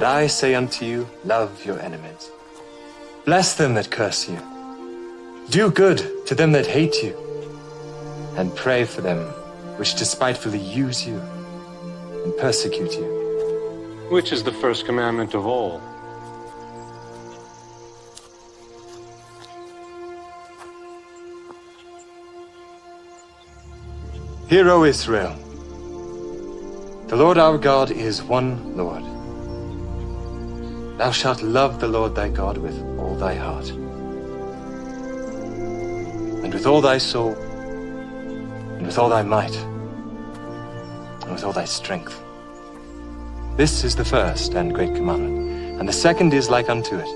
But I say unto you, love your enemies. Bless them that curse you. Do good to them that hate you. And pray for them which despitefully use you and persecute you. Which is the first commandment of all? Hear, O Israel, the Lord our God is one Lord. Thou shalt love the Lord thy God with all thy heart, and with all thy soul, and with all thy might, and with all thy strength. This is the first and great commandment, and the second is like unto it.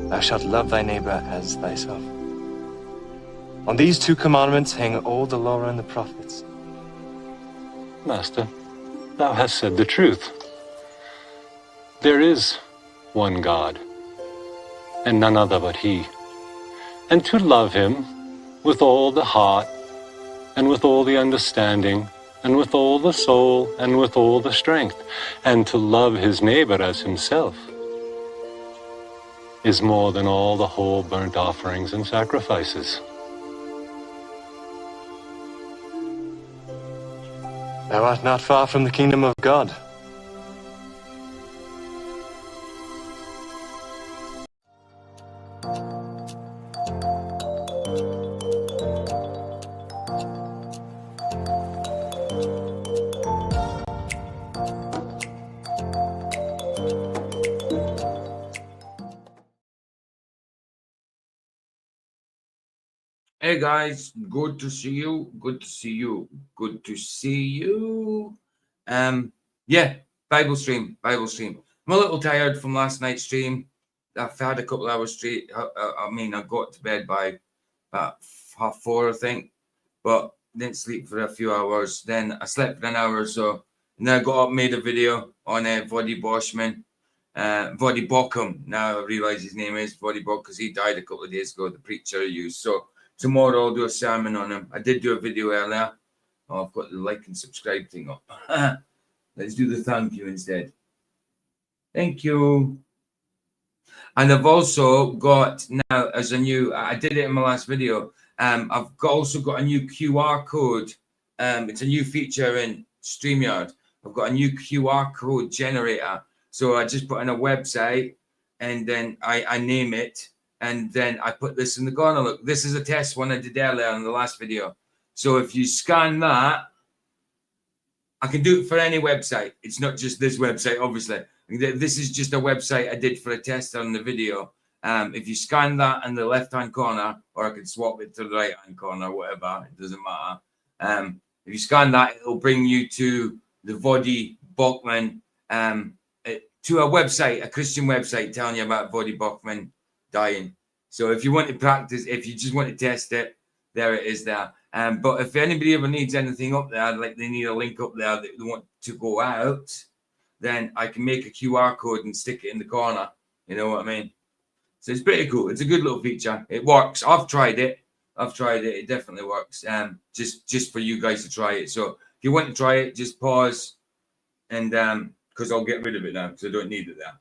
Thou shalt love thy neighbor as thyself. On these two commandments hang all the law and the prophets. Master, thou hast said the truth. There is one God, and none other but He. And to love Him with all the heart, and with all the understanding, and with all the soul, and with all the strength, and to love his neighbor as himself, is more than all the whole burnt offerings and sacrifices. Thou art not far from the kingdom of God. Hey guys, good to see you. Good to see you. Good to see you. Yeah, Bible stream. I'm a little tired from last night's stream. I've had a couple hours straight. I got to bed by about 4:30, I think, but didn't sleep for a few hours. Then I slept for an hour or so, and then I got up, made a video on Vody Boschman, Vody Bockham. Now I realize his name is Vody Bock because he died a couple of days ago. The preacher I used. So tomorrow I'll do a sermon on him. I did do a video earlier. Oh, I've got the like and subscribe thing up. Let's do the thank you instead. Thank you. And I've also got now as a new, I did it in my last video. Also got a new QR code. It's a new feature in StreamYard. I've got a new QR code generator. So I just put in a website and then I name it. And then I put this in the corner. Look, this is a test one I did earlier in the last video. So if you scan that, I can do it for any website. It's not just this website, obviously. This is just a website I did for a test on the video. If you scan that in the left-hand corner, or I can swap it to the right-hand corner, whatever, it doesn't matter. If you scan that, it'll bring you to the Vody Bachman, to a website, a Christian website telling you about Vody Bachman dying. So if you want to practice, if you just want to test it, there it is there. But if anybody ever needs anything up there, like they need a link up there that they want to go out, then I can make a QR code and stick it in the corner. You know what I mean? So it's pretty cool. It's a good little feature. It works. I've tried it. It definitely works. Just for you guys to try it. So if you want to try it, just pause and because I'll get rid of it now because I don't need it there.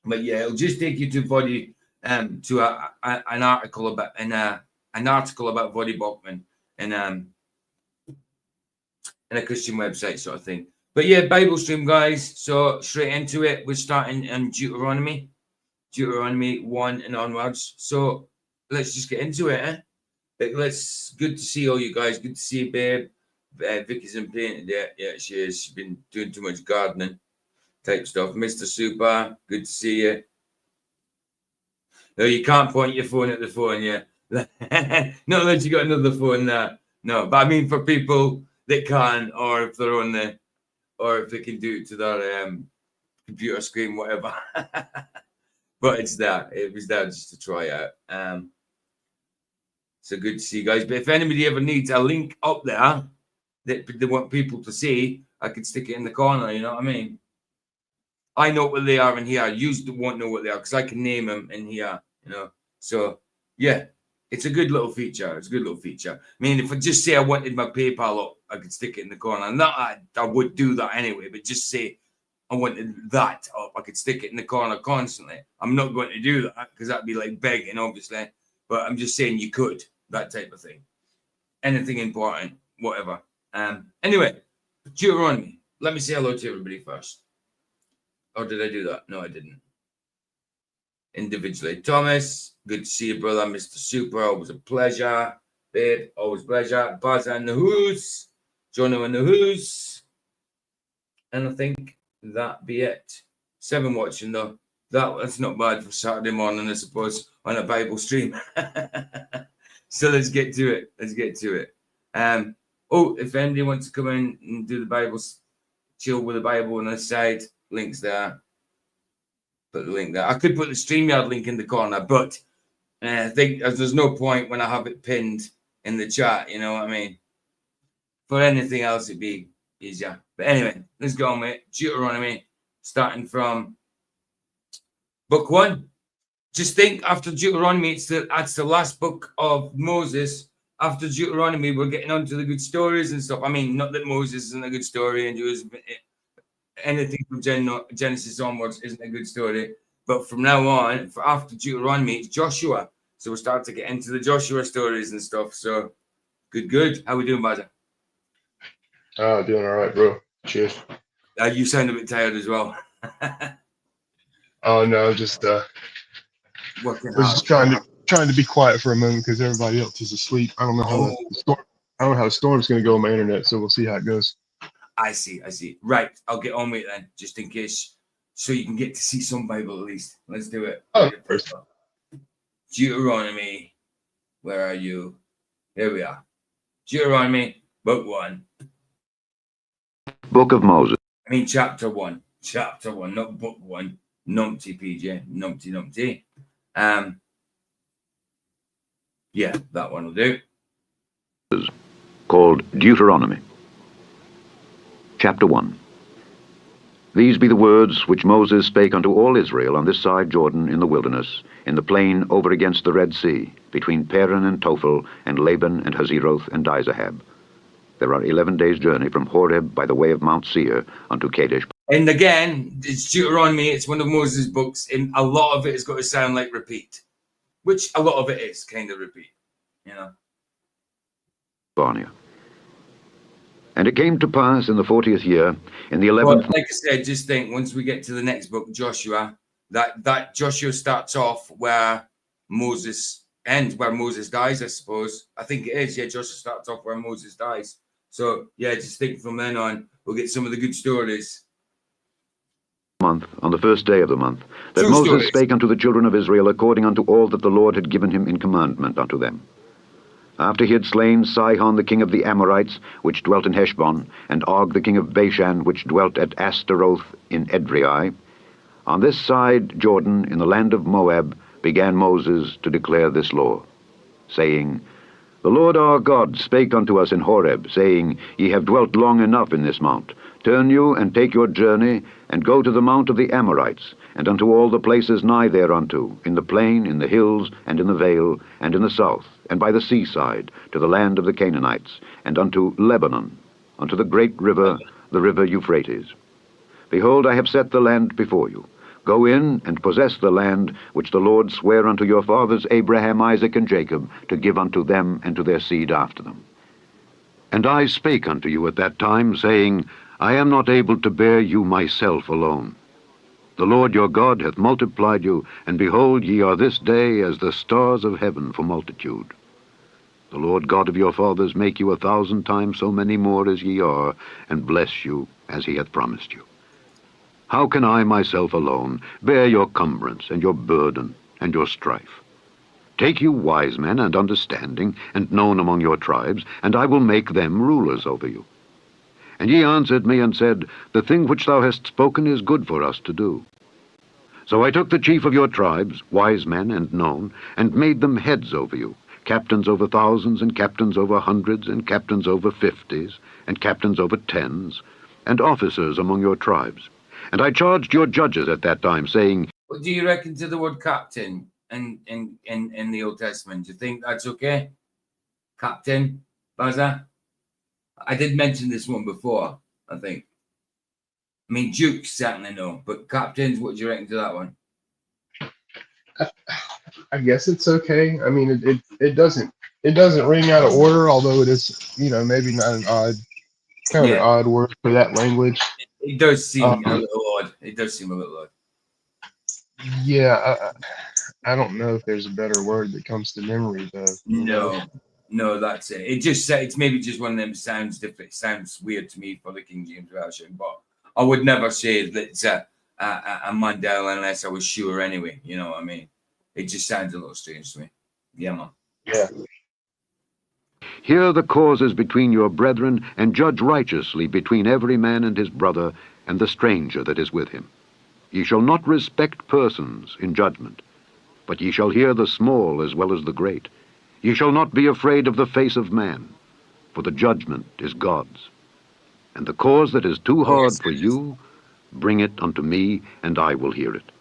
But yeah, it'll just take you to Vody, to an article about Vody Bachman in a Christian website sort of thing. But yeah, Bible stream, guys. So straight into it. We're starting in Deuteronomy 1 and onwards. So let's just get into it. Good to see all you guys. Good to see you, babe. Vicky's in pain today. Yeah, she is. She's been doing too much gardening type stuff. Mr. Super, good to see you. No, you can't point your phone at the phone, yeah. Not unless you got another phone there. No, but I mean for people that can, or if they're on the, or if they can do it to their computer screen, whatever. But it's there. It was there just to try out. So good to see you guys. But if anybody ever needs a link up there that they want people to see, I could stick it in the corner. You know what I mean? I know what they are in here. You won't know what they are because I can name them in here. You know. So yeah, it's a good little feature. I mean, if I just say I wanted my PayPal up, I could stick it in the corner. Not I would do that anyway, but just say I wanted that up, I could stick it in the corner constantly. I'm not going to do that because that'd be like begging, obviously. But I'm just saying you could, that type of thing. Anything important, whatever. Anyway, Deuteronomy. Let me say hello to everybody first. Or did I do that? No, I didn't. Individually. Thomas, good to see you, brother. Mr. Super, always a pleasure. Babe, always a pleasure. Buzz and the Who's. Jono and the Who's. And I think that be it. 7 watching though. That's not bad for Saturday morning, I suppose, on a Bible stream. So let's get to it. Let's get to it. Oh, if anybody wants to come in and do the Bible, chill with the Bible on the side, links there. Put the link there. I could put the StreamYard link in the corner, but I think there's no point when I have it pinned in the chat. You know what I mean? For anything else, it'd be easier. But anyway, let's go on with it. Deuteronomy, starting from book 1. Just think, after Deuteronomy, that's the last book of Moses. After Deuteronomy, we're getting on to the good stories and stuff. I mean, not that Moses isn't a good story and anything from Genesis onwards isn't a good story. But from now on, after Deuteronomy, it's Joshua. So we'll start to get into the Joshua stories and stuff. So good. How we doing, Baza? Doing all right, bro. Cheers. You sound a bit tired as well. Oh no, just Working was hard. just trying to be quiet for a moment because everybody else is asleep. I don't know how the storm's going to go on my internet, so we'll see how it goes. I see. Right, I'll get on with it then, just in case, so you can get to see some Bible at least. Let's do it. Oh, Deuteronomy, where are you? Here we are. Deuteronomy, book 1. Book of Moses. I mean, chapter 1. Chapter 1, not book 1. Numpty, PJ. Numpty. Yeah, that one will do. Called Deuteronomy. Chapter 1. These be the words which Moses spake unto all Israel on this side Jordan in the wilderness, in the plain over against the Red Sea, between Paran and Tophel, and Laban and Hazeroth and Dizahab. There are 11 days' journey from Horeb by the way of Mount Seir unto Kadesh. And again, it's Deuteronomy. It's one of Moses' books, and a lot of it has got to sound like repeat, which a lot of it is kind of repeat, you know. Barnea. And it came to pass in the 40th year, in the 11th... Well, like I said, just think, once we get to the next book, Joshua, that Joshua starts off where Moses ends, where Moses dies, I suppose. I think it is, yeah, Joshua starts off where Moses dies. So, yeah, just think from then on, we'll get some of the good stories. Month, on the first day of the month, that True Moses stories. spake unto the children of Israel according unto all that the Lord had given him in commandment unto them. After he had slain Sihon the king of the Amorites, which dwelt in Heshbon, and Og the king of Bashan, which dwelt at Astaroth in Edrei, on this side Jordan, in the land of Moab, began Moses to declare this law, saying, The Lord our God spake unto us in Horeb, saying, Ye have dwelt long enough in this mount. Turn you, and take your journey, and go to the mount of the Amorites, and unto all the places nigh thereunto, in the plain, in the hills, and in the vale, and in the south, and by the seaside, to the land of the Canaanites, and unto Lebanon, unto the great river, the river Euphrates. Behold, I have set the land before you. Go in and possess the land which the Lord sware unto your fathers Abraham, Isaac, and Jacob, to give unto them and to their seed after them. And I spake unto you at that time, saying, I am not able to bear you myself alone. The Lord your God hath multiplied you, and behold, ye are this day as the stars of heaven for multitude. The Lord God of your fathers make you 1,000 times so many more as ye are, and bless you as he hath promised you. How can I myself alone bear your cumbrance, and your burden, and your strife? Take you wise men and understanding, and known among your tribes, and I will make them rulers over you. And ye answered me and said, The thing which thou hast spoken is good for us to do. So I took the chief of your tribes, wise men and known, and made them heads over you, captains over thousands, and captains over hundreds, and captains over 50s, and captains over 10s, and officers among your tribes. And I charged your judges at that time, saying, What do you reckon to the word captain in the Old Testament? Do you think that's okay? Captain, Baza? I did mention this one before, I think. I mean, Dukes certainly no, but captains, what do you reckon to that one? I guess it's okay. I mean, it doesn't ring out of order, although it is, maybe not an kind of an Yeah, odd word for that language. it does seem a Um, little odd. It does seem a little odd. yeah, I don't know if there's a better word that comes to memory though. No, that's it. It's maybe just one of them sounds different. It sounds weird to me for the King James version, but I would never say that it's a Mandela unless I was sure anyway. You know what I mean? It just sounds a little strange to me. Yeah, man. Yeah. Hear the causes between your brethren, and judge righteously between every man and his brother, and the stranger that is with him. Ye shall not respect persons in judgment, but ye shall hear the small as well as the great. Ye shall not be afraid of the face of man, for the judgment is God's. And the cause that is too hard for you, bring it unto me, and I will hear it.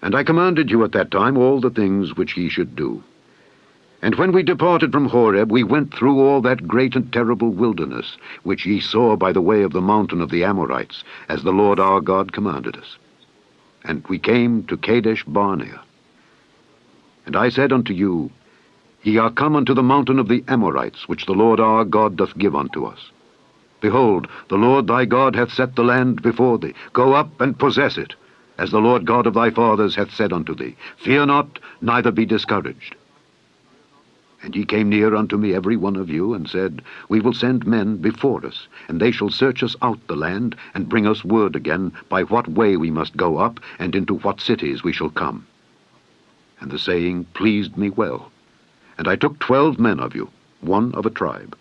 And I commanded you at that time all the things which ye should do. And when we departed from Horeb, we went through all that great and terrible wilderness, which ye saw by the way of the mountain of the Amorites, as the Lord our God commanded us. And we came to Kadesh Barnea. And I said unto you, Ye are come unto the mountain of the Amorites, which the Lord our God doth give unto us. Behold, the Lord thy God hath set the land before thee. Go up and possess it, as the Lord God of thy fathers hath said unto thee. Fear not, neither be discouraged. And ye came near unto me every one of you, and said, We will send men before us, and they shall search us out the land, and bring us word again by what way we must go up, and into what cities we shall come. And the saying pleased me well. And I took 12 men of you, one of a tribe.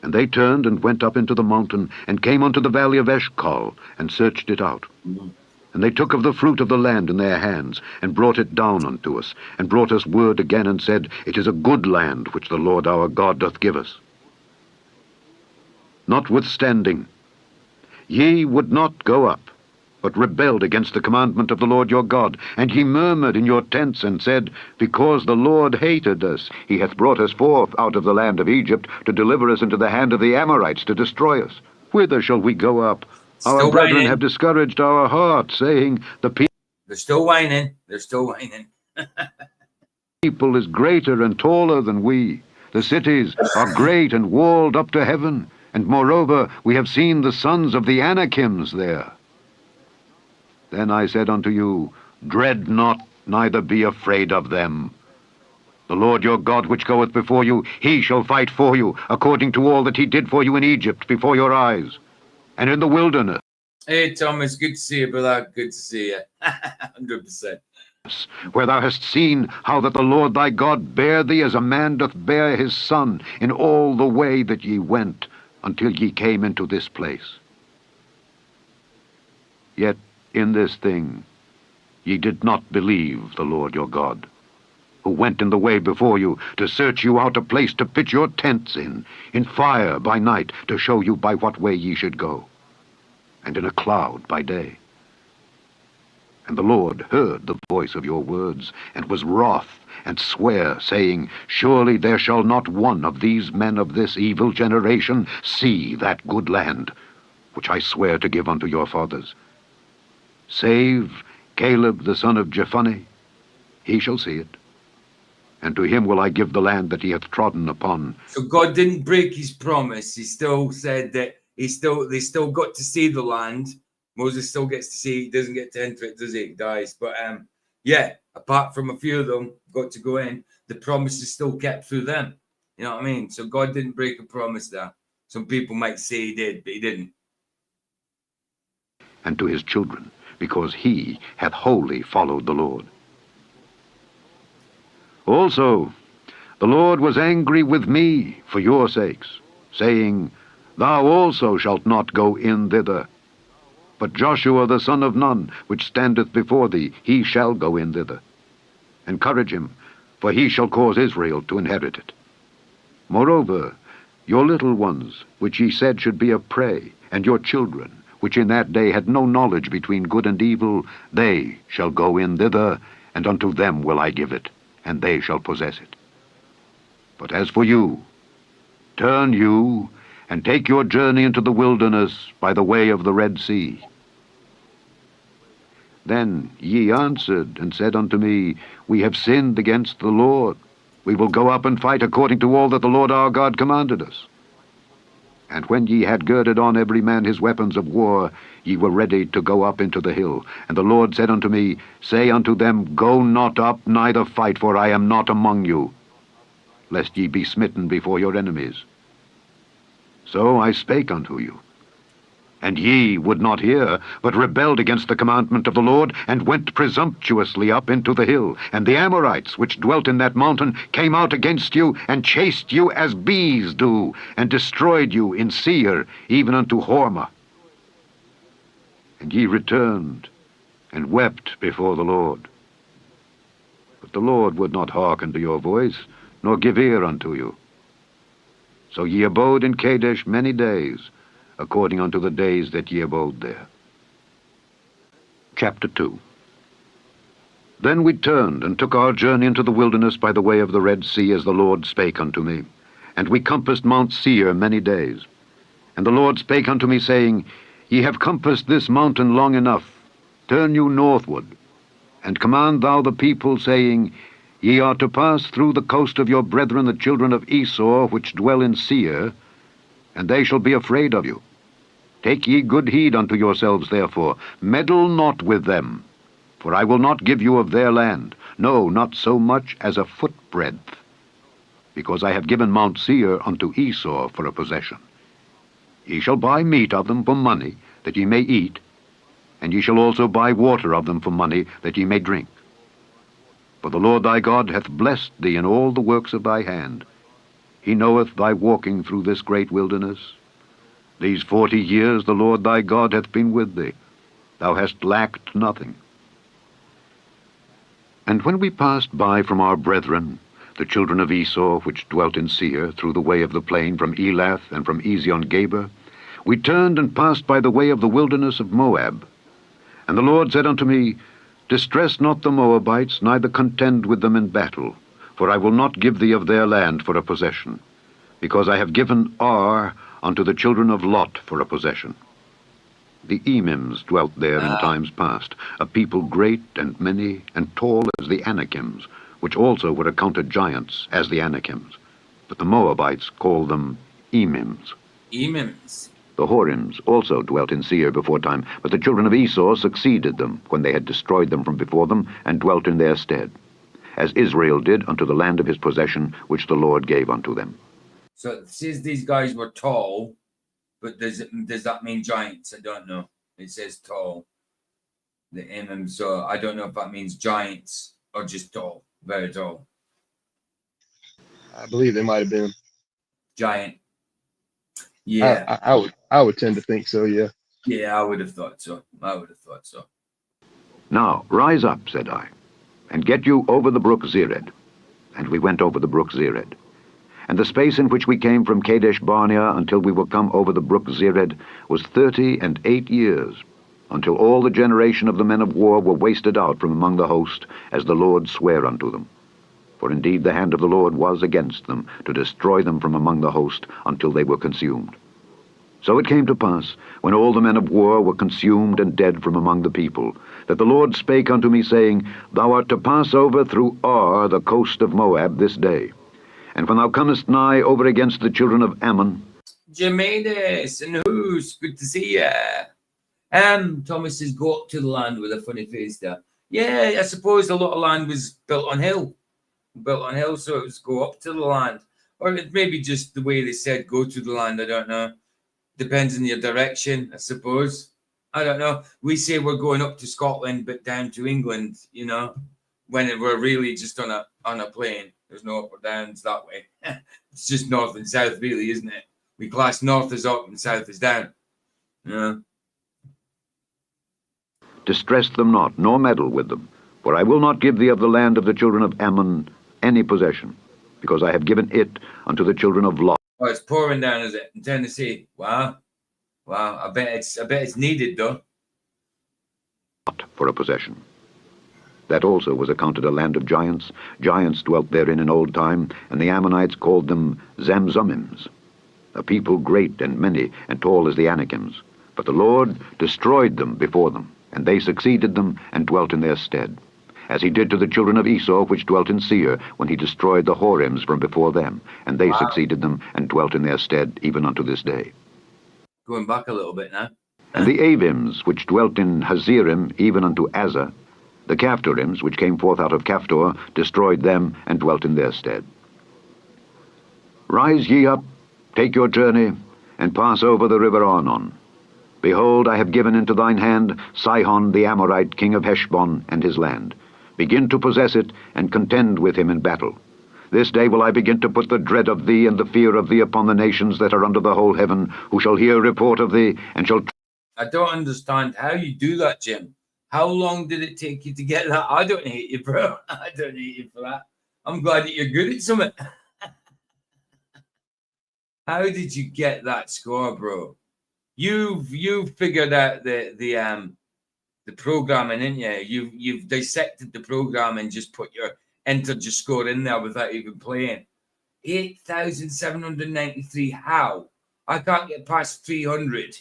And they turned and went up into the mountain, and came unto the valley of Eshcol, and searched it out. And they took of the fruit of the land in their hands, and brought it down unto us, and brought us word again, and said, It is a good land which the Lord our God doth give us. Notwithstanding, ye would not go up, but rebelled against the commandment of the Lord your God. And ye murmured in your tents, and said, Because the Lord hated us, he hath brought us forth out of the land of Egypt, to deliver us into the hand of the Amorites, to destroy us. Whither shall we go up? Our Still brethren whining. have discouraged our hearts, saying, The They're still whining. They're still whining. people is greater and taller than we. The cities are great and walled up to heaven. And moreover, we have seen the sons of the Anakims there. Then I said unto you, Dread not, neither be afraid of them. The Lord your God which goeth before you, he shall fight for you, according to all that he did for you in Egypt before your eyes, and in the wilderness, Hey, Thomas, good to see you, brother. Good to see you. 100%. where thou hast seen how that the Lord thy God bare thee as a man doth bear his son, in all the way that ye went, until ye came into this place. Yet in this thing ye did not believe the Lord your God, who went in the way before you, to search you out a place to pitch your tents in fire by night, to show you by what way ye should go, and in a cloud by day. And the Lord heard the voice of your words, and was wroth, and sware, saying, Surely there shall not one of these men of this evil generation see that good land, which I swear to give unto your fathers. Save Caleb the son of Jephunneh, he shall see it. And to him will I give the land that he hath trodden upon. So God didn't break his promise. He still said that they still got to see the land. Moses still gets to see. He doesn't get to enter it, does he? He dies. But yeah, apart from a few of them got to go in, the promise is still kept through them. You know what I mean? So God didn't break a promise there. Some people might say he did, but he didn't. And to his children, because he hath wholly followed the Lord. Also, the Lord was angry with me for your sakes, saying, Thou also shalt not go in thither. But Joshua the son of Nun, which standeth before thee, he shall go in thither. Encourage him, for he shall cause Israel to inherit it. Moreover, your little ones, which ye said should be a prey, and your children, which in that day had no knowledge between good and evil, they shall go in thither, and unto them will I give it, and they shall possess it. But as for you, turn you, and take your journey into the wilderness by the way of the Red Sea. Then ye answered and said unto me, We have sinned against the Lord. We will go up and fight according to all that the Lord our God commanded us. And when ye had girded on every man his weapons of war, ye were ready to go up into the hill. And the Lord said unto me, Say unto them, Go not up, neither fight, for I am not among you, lest ye be smitten before your enemies. So I spake unto you. And ye would not hear, but rebelled against the commandment of the Lord, and went presumptuously up into the hill. And the Amorites, which dwelt in that mountain, came out against you, and chased you as bees do, and destroyed you in Seir, even unto Hormah. And ye returned, and wept before the Lord. But the Lord would not hearken to your voice, nor give ear unto you. So ye abode in Kadesh many days, according unto the days that ye abode there. Chapter 2. Then we turned, and took our journey into the wilderness by the way of the Red Sea, as the Lord spake unto me. And we compassed Mount Seir many days. And the Lord spake unto me, saying, Ye have compassed this mountain long enough. Turn you northward, and command thou the people, saying, Ye are to pass through the coast of your brethren the children of Esau, which dwell in Seir, and they shall be afraid of you. Take ye good heed unto yourselves, therefore. Meddle not with them, for I will not give you of their land, no, not so much as a footbreadth, because I have given Mount Seir unto Esau for a possession. Ye shall buy meat of them for money, that ye may eat, and ye shall also buy water of them for money, that ye may drink. For the Lord thy God hath blessed thee in all the works of thy hand. He knoweth thy walking through this great wilderness. These 40 years the Lord thy God hath been with thee. Thou hast lacked nothing. And when we passed by from our brethren, the children of Esau, which dwelt in Seir, through the way of the plain from Elath and from Ezion-Geber, we turned and passed by the way of the wilderness of Moab. And the Lord said unto me, Distress not the Moabites, neither contend with them in battle, for I will not give thee of their land for a possession, because I have given Ar unto the children of Lot for a possession. The Emims dwelt there in times past, a people great and many, and tall as the Anakims, which also were accounted giants as the Anakims. But the Moabites called them Emims. Emims. The Horims also dwelt in Seir before time, but the children of Esau succeeded them, when they had destroyed them from before them, and dwelt in their stead, as Israel did unto the land of his possession, which the Lord gave unto them. So it says these guys were tall, but does that mean giants? I don't know. It says tall. The MM, so I don't know if that means giants or just tall, very tall. I believe they might have been. Giant. Yeah. I would tend to think so, yeah. Yeah, I would have thought so. I would have thought so. Now rise up, said I, and get you over the brook Zered. And we went over the brook Zered. And the space in which we came from Kadesh Barnea until we were come over the brook Zered was 38 years, until all the generation of the men of war were wasted out from among the host, as the Lord sware unto them. For indeed the hand of the Lord was against them, to destroy them from among the host, until they were consumed. So it came to pass, when all the men of war were consumed and dead from among the people, that the Lord spake unto me, saying, Thou art to pass over through Ar, the coast of Moab, this day. And when thou comest nigh over against the children of Ammon... Jermaines and who's good to see ya. Thomas says, go up to the land with a funny face there. Yeah, I suppose a lot of land was built on hill. So it was go up to the land. Or it maybe just the way they said go to the land, I don't know. Depends on your direction, I suppose. I don't know. We say we're going up to Scotland, but down to England, you know, when we're really just on a plane. There's no up or downs that way. It's just north and south, really, isn't it? We class north as up and south as down. Yeah. Distress them not, nor meddle with them, for I will not give thee of the land of the children of Ammon any possession, because I have given it unto the children of Lot. Oh, it's pouring down, is it, in Tennessee? Wow. I bet it's needed, though. For a possession. That also was accounted a land of giants. Giants dwelt therein in old time, and the Ammonites called them Zamzummims. a people great and many and tall as the Anakims. But the Lord destroyed them before them, and they succeeded them and dwelt in their stead, as he did to the children of Esau which dwelt in Seir, when he destroyed the Horims from before them, and they succeeded them and dwelt in their stead even unto this day. Going back a little bit now. And the Avims which dwelt in Hazerim even unto Azza, the Caphtorims which came forth out of Caphtor, destroyed them and dwelt in their stead. Rise ye up, take your journey, and pass over the river Arnon. Behold, I have given into thine hand Sihon the Amorite, king of Heshbon, and his land. Begin to possess it, and contend with him in battle. This day will I begin to put the dread of thee and the fear of thee upon the nations that are under the whole heaven, who shall hear report of thee, and shall... I don't understand how you do that, Jim. How long did it take you to get that? I don't hate you, bro. I don't hate you for that. I'm glad that you're good at something. How did you get that score, bro? You've figured out the programming, didn't you? You've dissected the program and just entered your score in there without even playing. 8,793. How? I can't get past 300.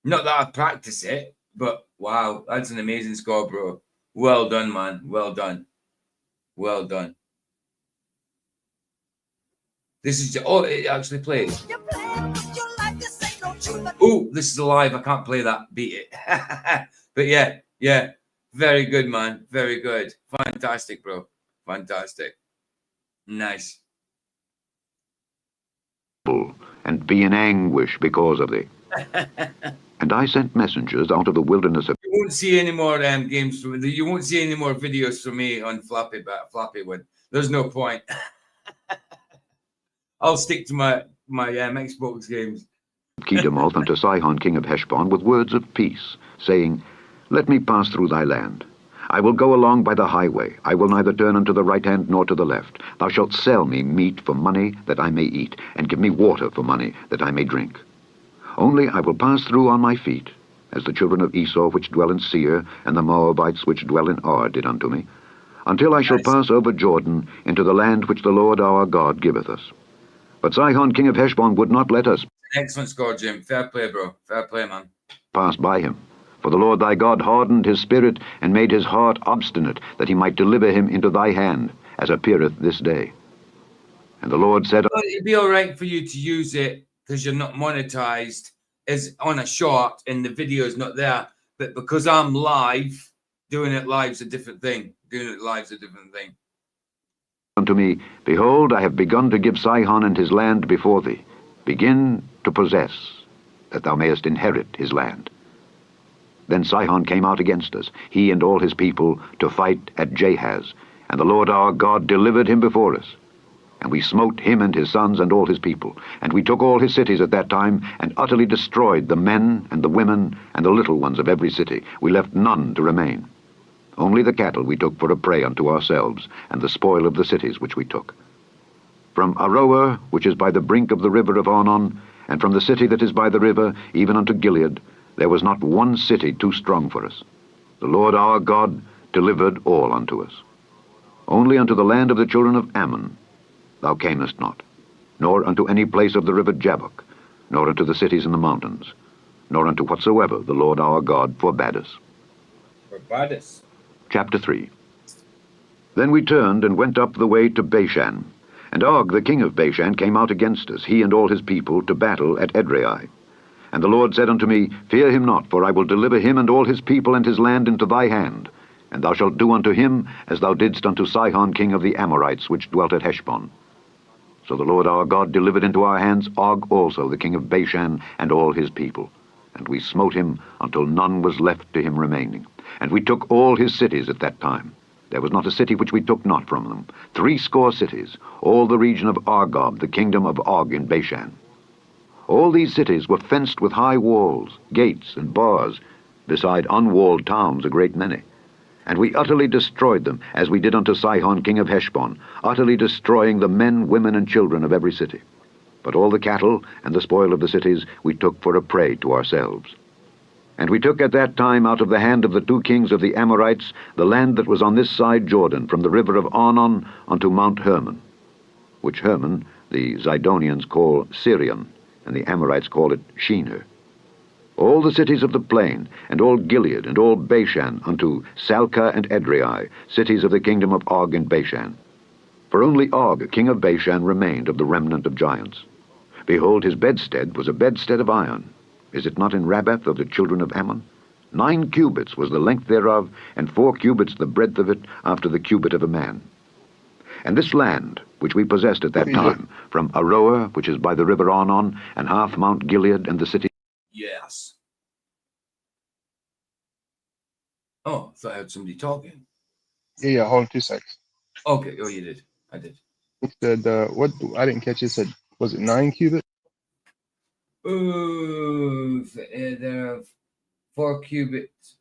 Not that I've practiced it, but wow, that's an amazing score, bro. Well done, man. Well done. Well done. This is it actually plays. Oh, this is live. I can't play that. Beat it. But yeah. Very good, man. Very good. Fantastic, bro. Fantastic. Nice. And be in anguish because of thee. And I sent messengers out of the wilderness of... You won't see any more games from me. You won't see any more videos from me on Flappy one. There's no point. I'll stick to my Xbox games. Kedemoth unto Sihon king of Heshbon with words of peace, saying, Let me pass through thy land. I will go along by the highway. I will neither turn unto the right hand nor to the left. Thou shalt sell me meat for money that I may eat, and give me water for money that I may drink. Only I will pass through on my feet, as the children of Esau which dwell in Seir, and the Moabites which dwell in Ar did unto me, until I shall pass over Jordan into the land which the Lord our God giveth us. But Sihon king of Heshbon would not let us... Excellent score, Jim. Fair play, bro. Fair play, man. ...pass by him. For the Lord thy God hardened his spirit, and made his heart obstinate, that he might deliver him into thy hand, as appeareth this day. And the Lord said... It'd be all right for you to use it, because you're not monetized, as on a short, and the video is not there. But because I'm live, doing it live's a different thing. Doing it live's a different thing. Unto me, Behold, I have begun to give Sihon and his land before thee. Begin to possess, that thou mayest inherit his land. Then Sihon came out against us, he and all his people, to fight at Jahaz, and the Lord our God delivered him before us. And we smote him and his sons and all his people, and we took all his cities at that time, and utterly destroyed the men and the women and the little ones of every city. We left none to remain. Only the cattle we took for a prey unto ourselves, and the spoil of the cities which we took. From Aroer, which is by the brink of the river of Arnon, and from the city that is by the river, even unto Gilead, there was not one city too strong for us. The Lord our God delivered all unto us. Only unto the land of the children of Ammon thou camest not, nor unto any place of the river Jabbok, nor unto the cities in the mountains, nor unto whatsoever the Lord our God forbade us. Forbade us. Chapter 3. Then we turned and went up the way to Bashan, and Og the king of Bashan came out against us, he and all his people, to battle at Edrei. And the Lord said unto me, Fear him not, for I will deliver him and all his people and his land into thy hand, and thou shalt do unto him as thou didst unto Sihon king of the Amorites, which dwelt at Heshbon. So the Lord our God delivered into our hands Og also, the king of Bashan, and all his people. And we smote him until none was left to him remaining. And we took all his cities at that time. There was not a city which we took not from them. 80 cities, all the region of Argob, the kingdom of Og in Bashan. All these cities were fenced with high walls, gates, and bars, beside unwalled towns a great many. And we utterly destroyed them, as we did unto Sihon king of Heshbon, utterly destroying the men, women, and children of every city. But all the cattle and the spoil of the cities we took for a prey to ourselves. And we took at that time out of the hand of the 2 kings of the Amorites the land that was on this side Jordan, from the river of Arnon unto Mount Hermon, which Hermon the Zidonians call Syrian, and the Amorites call it Shinar. All the cities of the plain, and all Gilead, and all Bashan, unto Salcah and Edrei, cities of the kingdom of Og and Bashan. For only Og, king of Bashan, remained of the remnant of giants. Behold, his bedstead was a bedstead of iron. Is it not in Rabbath of the children of Ammon? 9 cubits was the length thereof, and 4 cubits the breadth of it, after the cubit of a man. And this land, which we possessed at that time, from Aroer, which is by the river Arnon, and half Mount Gilead, and the city. Yes. Oh, I thought I heard somebody talking. Yeah, hold on 2 seconds. Okay. Oh, you did. I did. It said, what, I didn't catch it. It said, was it 9 cubits? Ooh, there are 4 cubits.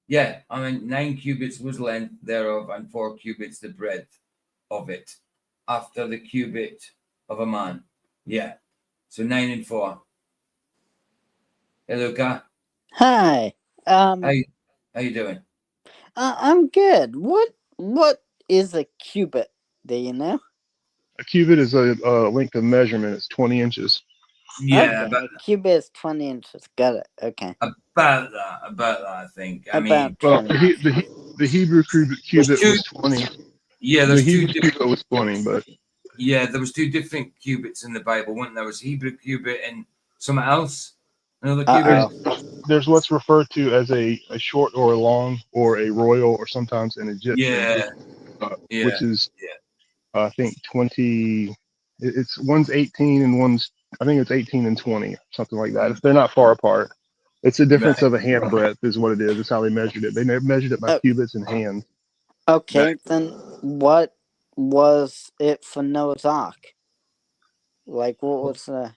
Yeah, I mean 9 cubits was length thereof, and 4 cubits the breadth of it, after the cubit of a man. Yeah, so 9 and 4. Hey, Luca. Hi. How you doing? I'm good. What is a cubit? Do you know? A cubit is a length of measurement. It's 20 inches. Yeah, Okay, a cubit is 20 inches. Got it. Okay. about that, I think. I mean, About Well, 20. the Hebrew cubit two- was 20. yeah, The there's 2 Hebrew cubit was 20, but yeah, there was 2 different cubits in the Bible, wasn't there? There was Hebrew cubit and something else. Another cubit. there's what's referred to as a short or a long or a royal or sometimes an Egyptian, Yeah, yeah, which is yeah. I think 20. It's one's 18 and one's I think it's 18 and 20, something like that. If they're not far apart, it's a difference of a hand breadth is what it is. It's how they measured it. They measured it by cubits and hands. Okay, then what was it for Noah's Ark? Like, what was the...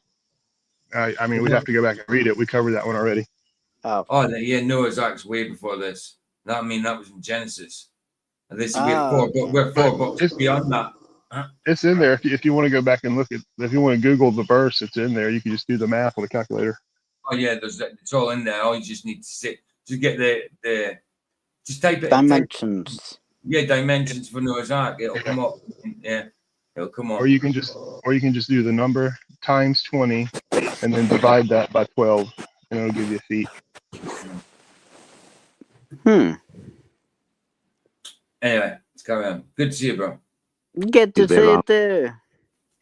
I mean, we'd have to go back and read it. We covered that one already. Oh, yeah, Noah's Ark's way before this. That, I mean, that was in Genesis. And this we're 4 books beyond that. Huh? It's in there. If you want to go back and look at, if you want to Google the verse, it's in there. You can just do the math on a calculator. Oh yeah, it's all in there. All you just need to get the just type it. Dimensions. Dimensions for Noah's Ark. It'll come up. Yeah, it'll come up. Or you can just do the number times 20, and then divide that by 12, and it'll give you feet. Anyway, let's carry on. Good to see you, bro. Good to see you too.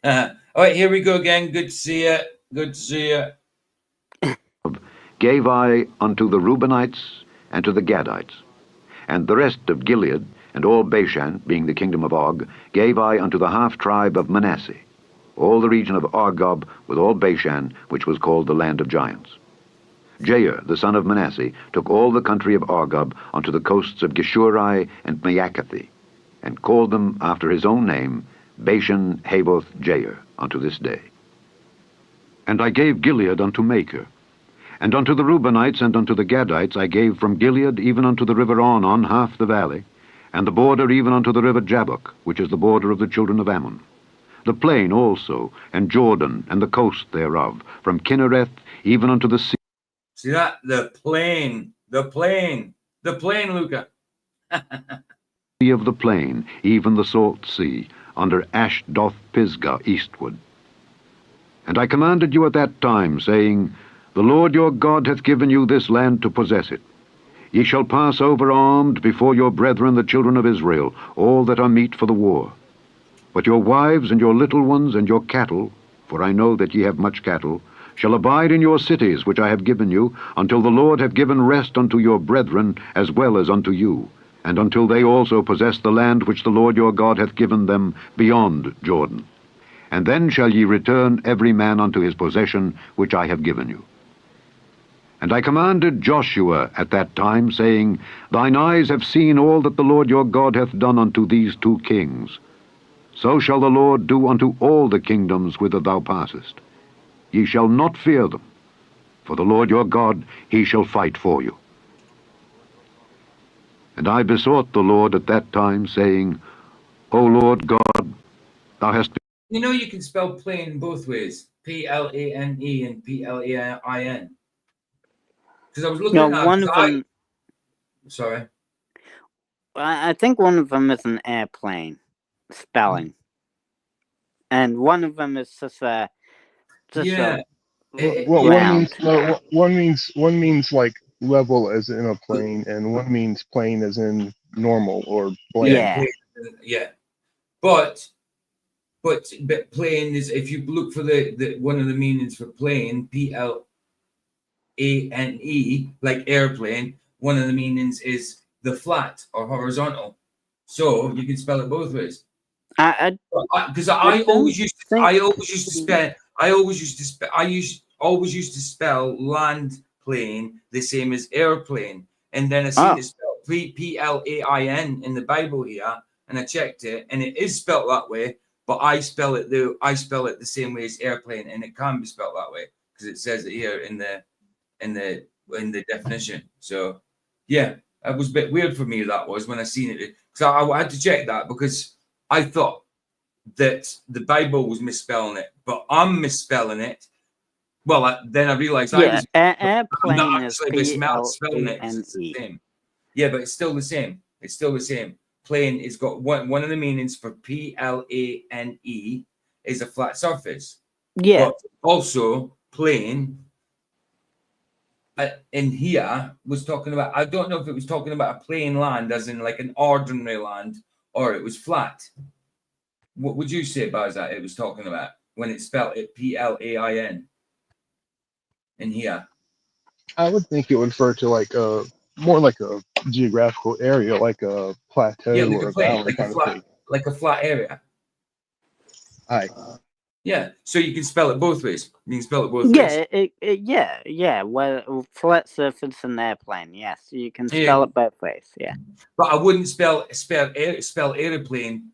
All right, here we go again. Good to see you. Good to see you. Gave I unto the Reubenites and to the Gadites, and the rest of Gilead, and all Bashan, being the kingdom of Og, gave I unto the half tribe of Manasseh, all the region of Argob, with all Bashan, which was called the land of giants. Jair, the son of Manasseh, took all the country of Argob unto the coasts of Geshuri and Maacathi, and called them after his own name, Bashan Havoth Jair, unto this day. And I gave Gilead unto Machir. And unto the Reubenites and unto the Gadites I gave from Gilead even unto the river Arnon half the valley, and the border even unto the river Jabbok, which is the border of the children of Ammon. The plain also, and Jordan, and the coast thereof, from Kinnereth even unto the sea. See that? The plain, Luca. Sea of the plain, even the salt sea, under Ashdoth Pisgah eastward. And I commanded you at that time, saying, The Lord your God hath given you this land to possess it. Ye shall pass over armed before your brethren the children of Israel, all that are meet for the war. But your wives and your little ones and your cattle, for I know that ye have much cattle, shall abide in your cities which I have given you, until the Lord have given rest unto your brethren as well as unto you, and until they also possess the land which the Lord your God hath given them beyond Jordan. And then shall ye return every man unto his possession which I have given you. And I commanded Joshua at that time, saying, Thine eyes have seen all that the Lord your God hath done unto these 2 kings. So shall the Lord do unto all the kingdoms whither thou passest. Ye shall not fear them, for the Lord your God, he shall fight for you. And I besought the Lord at that time, saying, O Lord God, thou hast... You know you can spell plain both ways, Plane and Plain. Because I was looking at one of them. Sorry. I think one of them is an airplane spelling, and one of them is just a Yeah. Well, round. one means like level as in a plane, and one means plane as in normal or blank. Yeah. Yeah. But plane is, if you look for the one of the meanings for plane, PLANE, like airplane, one of the meanings is the flat or horizontal. So you can spell it both ways. Because I always used to spell land plane the same as airplane, and then I seen it spelled PLAIN in the Bible here, and I checked it, and it is spelled that way. But I spell it the same way as airplane, and it can be spelled that way because it says it here in the definition. So yeah, that was a bit weird for me. That was when I seen it, because I had to check that because I thought that the Bible was misspelling it, but I'm misspelling it. Well, then I realized I was airplane not is actually spelling it. It's the PLANE. same. Yeah, but it's still the same. It's still the same. Plane is got one of the meanings for PLANE is a flat surface. Yeah. But also plane in here was talking about, I don't know if it was talking about a plain land as in like an ordinary land, or it was flat. What would you say, Baz, that it was talking about when it spelled it PLAIN in here? I would think it would refer to like more like a geographical area, like a plateau Yeah, like or a a plain, valley kind of thing. like a flat area. Aye. Yeah, so you can spell it both ways. You can spell it both ways. Yeah. Well, flat surface and airplane. Yes, you can spell it both ways. Yeah. But I wouldn't spell airplane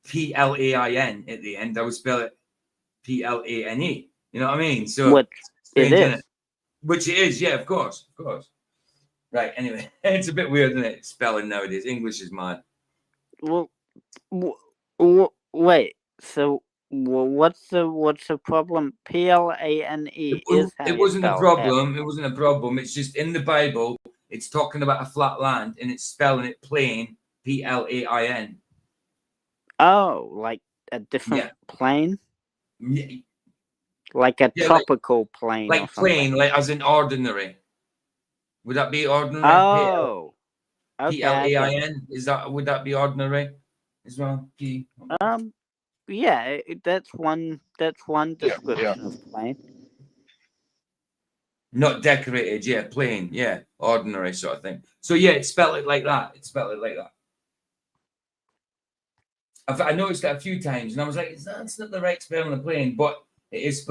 PLAIN at the end. I would spell it PLANE. You know what I mean? So Which it strange, isn't is. it? Which it is, yeah, of course. Right, anyway, it's a bit weird, isn't it? Spelling nowadays. English is mad. Well, wait. So, what's the problem? PLANE is how It you wasn't a spell problem. airplane. It wasn't a problem. It's just in the Bible, it's talking about a flat land and it's spelling it plain, PLAIN. Oh, like a different plane? Yeah, Like a tropical plane or like something? plain, like as in ordinary. Would that be ordinary? Oh, okay. PLAIN. Would that be ordinary as well? Yeah, that's one description of plane. Not decorated, yeah, plain, yeah, ordinary sort of thing. So yeah, it spelled it like that. I noticed that a few times, and I was like, "It's not the right spelling of plane," but it is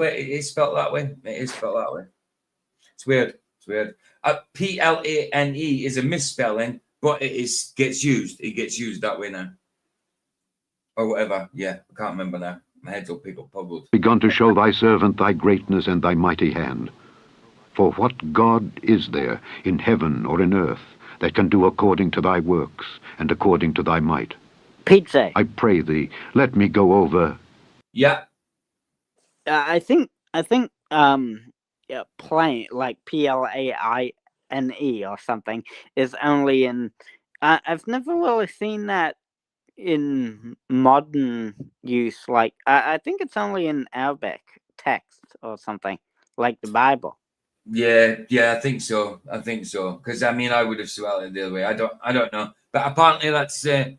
spelled that way. It's weird. PLANE is a misspelling, but gets used. It gets used that way now, or whatever. Yeah, I can't remember now. My head's all puggled. Begun to show thy servant thy greatness and thy mighty hand. For what God is there in heaven or in earth that can do according to thy works and according to thy might? Pizza. I pray thee, let me go over. Yeah. I think yeah, plane, like PLAINE or something, is only in. I've never really seen that in modern use. Like I think it's only in Arabic text or something, like the Bible. Yeah, I think so. Because I mean, I would have spelled it the other way. I don't know. But apparently, that's the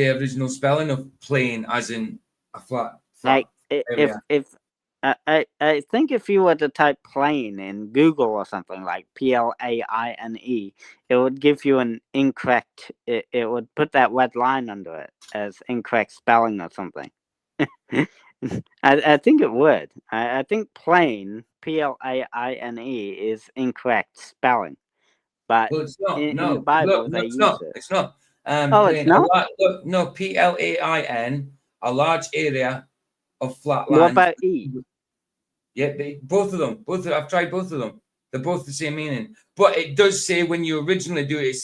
original spelling of plane, as in a flat Like area. if I think if you were to type plane in Google or something like PLAINE, it would give you an incorrect. It would put that red line under it as incorrect spelling or something. I think it would. I think plane PLAINE is incorrect spelling, but Well, it's not. in the No, Bible look, they it's use not. it. It's not. Oh, it's not? No, PLAIN, a large area of flat What land. about E? Yeah, both of them. I've tried both of them. They're both the same meaning. But it does say when you originally do it,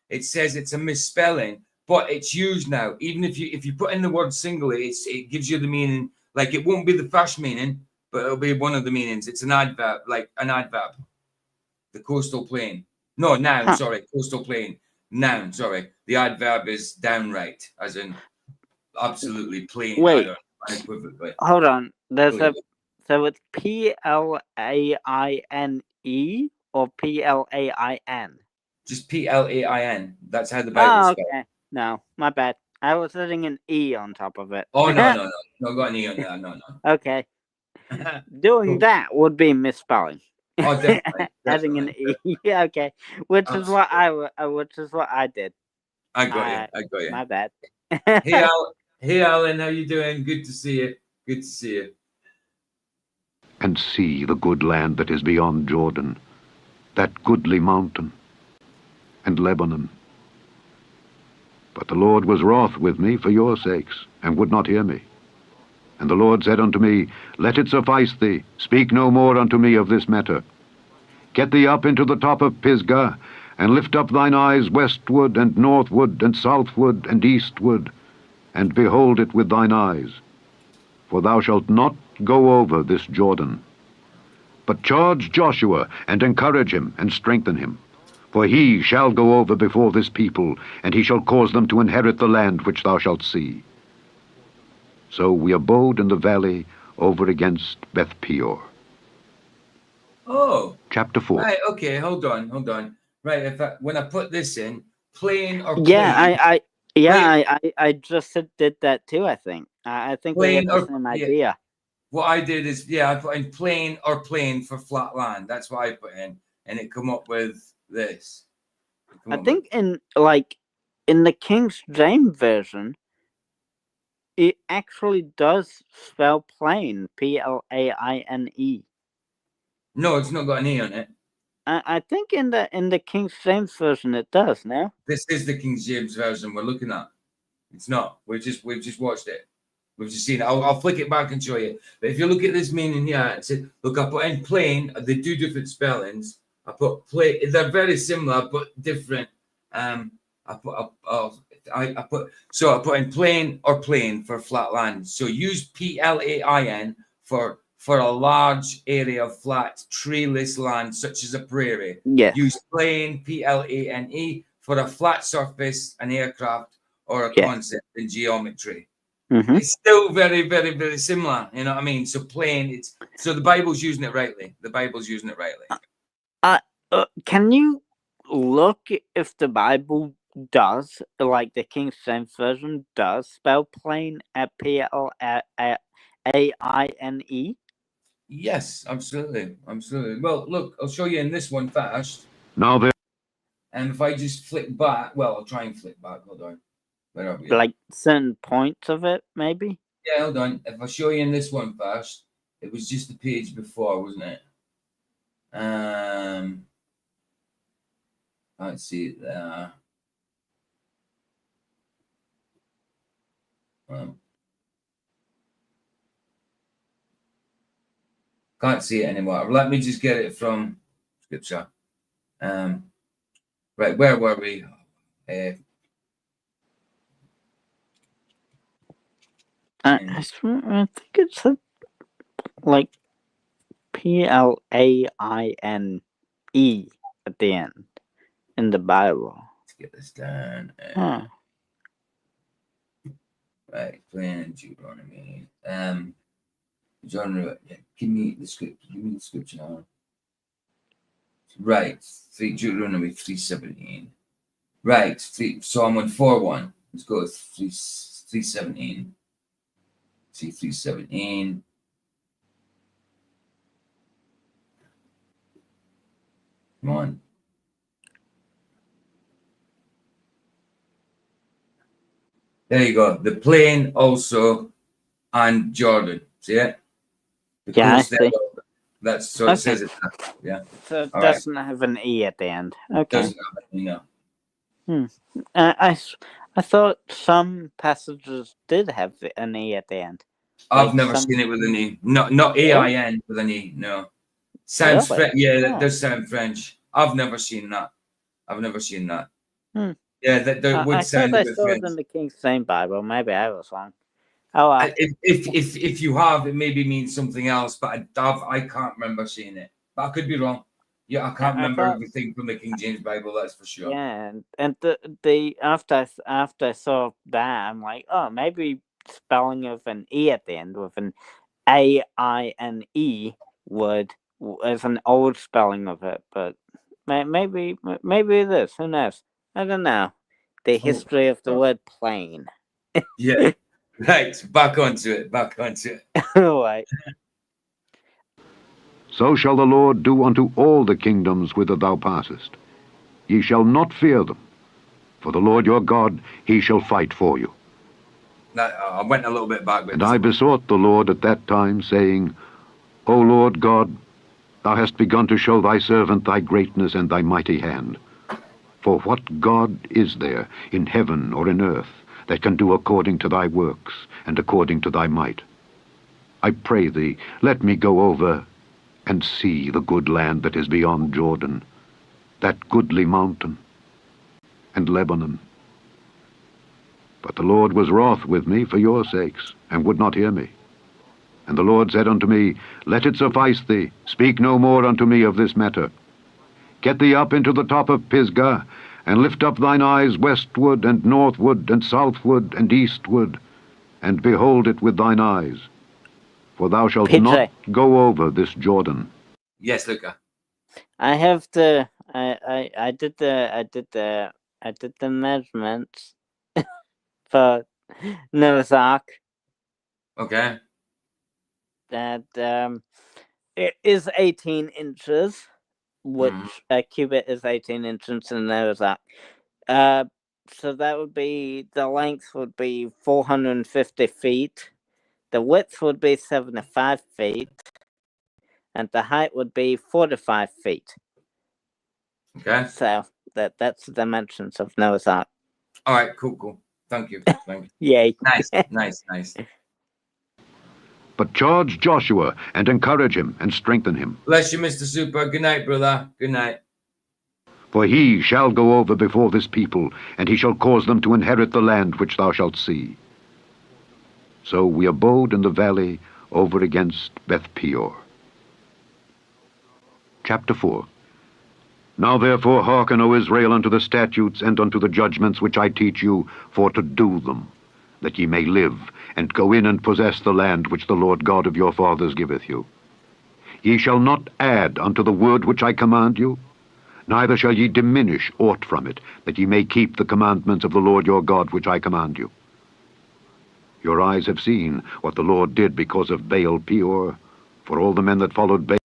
it says it's a misspelling, but it's used now. Even if you put in the word singularly, it gives you the meaning. Like it won't be the first meaning, but it'll be one of the meanings. It's an adverb, like an adverb. The coastal plain. No, noun, sorry. Coastal plain. Noun, sorry. The adverb is downright, as in absolutely plain. Wait, unequivocally. Hold on. There's Clearly. so it's PLAINE or PLAIN? Just PLAIN. That's how the Oh, Bible's spelled. okay. No, my bad. I was adding an E on top of it. Oh, no. No, got an E on that. No. Okay. Doing Cool. that would be misspelling. Oh, definitely. Adding an E. Yeah, okay. Which is what I did. I got you. My bad. Hey, Alan, how you doing? Good to see you. Good to see you. And see the good land that is beyond Jordan, that goodly mountain, and Lebanon. But the Lord was wroth with me for your sakes, and would not hear me. And the Lord said unto me, Let it suffice thee, speak no more unto me of this matter. Get thee up into the top of Pisgah, and lift up thine eyes westward, and northward, and southward, and eastward, and behold it with thine eyes. For thou shalt not go over this Jordan. But charge Joshua, and encourage him, and strengthen him. For he shall go over before this people, and he shall cause them to inherit the land which thou shalt see. So we abode in the valley over against Beth Peor. Oh, Chapter 4. right. Okay, hold on. Right, when I put this in, plain or plain. Yeah, I just did that too. I think we had Plain the or- same yeah. idea. What I did is, I put in plain or plain for flat land. That's what I put in, and it come up with this. I think in the King James version, it actually does spell plain, PLAINE. No, it's not got an E on it. I think in the King James version it does. No. This is the King James version we're looking at. It's not. We've just watched it. We've just seen it. I'll flick it back and show you. But if you look at this meaning here, it said, look, I put in plain. They do different spellings. I put plain. They're very similar but different. I put in plain or plain for flat land. So use PLAIN for a large area of flat treeless land such as a prairie. Yes. Use plain PLANE for a flat surface, an aircraft, or a concept in geometry. Mm-hmm. It's still very, very, very similar. You know what I mean? So plain. So the Bible's using it rightly. Can you look if the Bible does, like the King James version does spell plain at PLAINE? Yes, absolutely. Well, look, I'll show you in this one first. Now there. And if I just flick back, I'll try and flick back. Hold on. Where are we? Like certain points of it, maybe? Yeah, hold on. If I show you in this one first, it was just the page before, wasn't it? Let's see it there. Can't see it anymore. Let me just get it from Scripture. Right, where were we? I think it's like PLAINE at the end in the Bible. Let's get this down. Right, plain Deuteronomy. Genre. Give me the scripture now. Right, Deuteronomy 3:17. Right, so I'm on 4:1. Let's go with 3:17. See 3:17. Come on. There you go. The plain also and Jordan. See it? Yeah, I see. That's so it says it. Yeah. So it All doesn't have an E at the end. Okay. Doesn't have any, no. I thought some passages did have an E at the end. I've never seen it with an E. Not AIN with an E. No. Sounds Really? Yeah, that does sound French. I've never seen that. Yeah, that would sound a bit I saw French. it in the King James Bible. Maybe I was wrong. Oh, well. If you have, it maybe means something else, but I can't remember seeing it. But I could be wrong. Yeah, I can't remember everything from the King James Bible. That's for sure. Yeah, and the after I saw that, I'm like, oh, maybe spelling of an E at the end with an A-I-N-E word is an old spelling of it, but maybe it is. Who knows? I don't know. The history of the word plane. Yeah. Right. Back onto it. Right. So shall the Lord do unto all the kingdoms whither thou passest. Ye shall not fear them, for the Lord your God, he shall fight for you. Now, I went a little bit back. And I besought the Lord at that time, saying, O Lord God, thou hast begun to show thy servant thy greatness and thy mighty hand. For what God is there in heaven or in earth that can do according to thy works and according to thy might? I pray thee, let me go over and see the good land that is beyond Jordan, that goodly mountain, and Lebanon. But the Lord was wroth with me for your sakes, and would not hear me. And the Lord said unto me, Let it suffice thee, speak no more unto me of this matter. Get thee up into the top of Pisgah, and lift up thine eyes westward, and northward, and southward, and eastward, and behold it with thine eyes. For thou shalt PJ. not go over this Jordan. Yes, Luca. I have the I did the measurements for Noah's Ark. Okay. That it is 18 inches, which a cubit is 18 inches in Noah's Ark. So that would be, the length would be 450 feet, the width would be 75 feet, and the height would be 45 feet. Okay. So that's the dimensions of Noah's Ark. All right. Cool. Thank you. Yay. Nice. But charge Joshua, and encourage him, and strengthen him. Bless you, Mr. Super. Good night, brother. Good night. For he shall go over before this people, and he shall cause them to inherit the land which thou shalt see. So we abode in the valley over against Beth Peor. Chapter 4. Now therefore hearken, O Israel, unto the statutes and unto the judgments which I teach you, for to do them, that ye may live, and go in and possess the land which the Lord God of your fathers giveth you. Ye shall not add unto the word which I command you, neither shall ye diminish aught from it, that ye may keep the commandments of the Lord your God which I command you. Your eyes have seen what the Lord did because of Baal Peor, for all the men that followed Baal.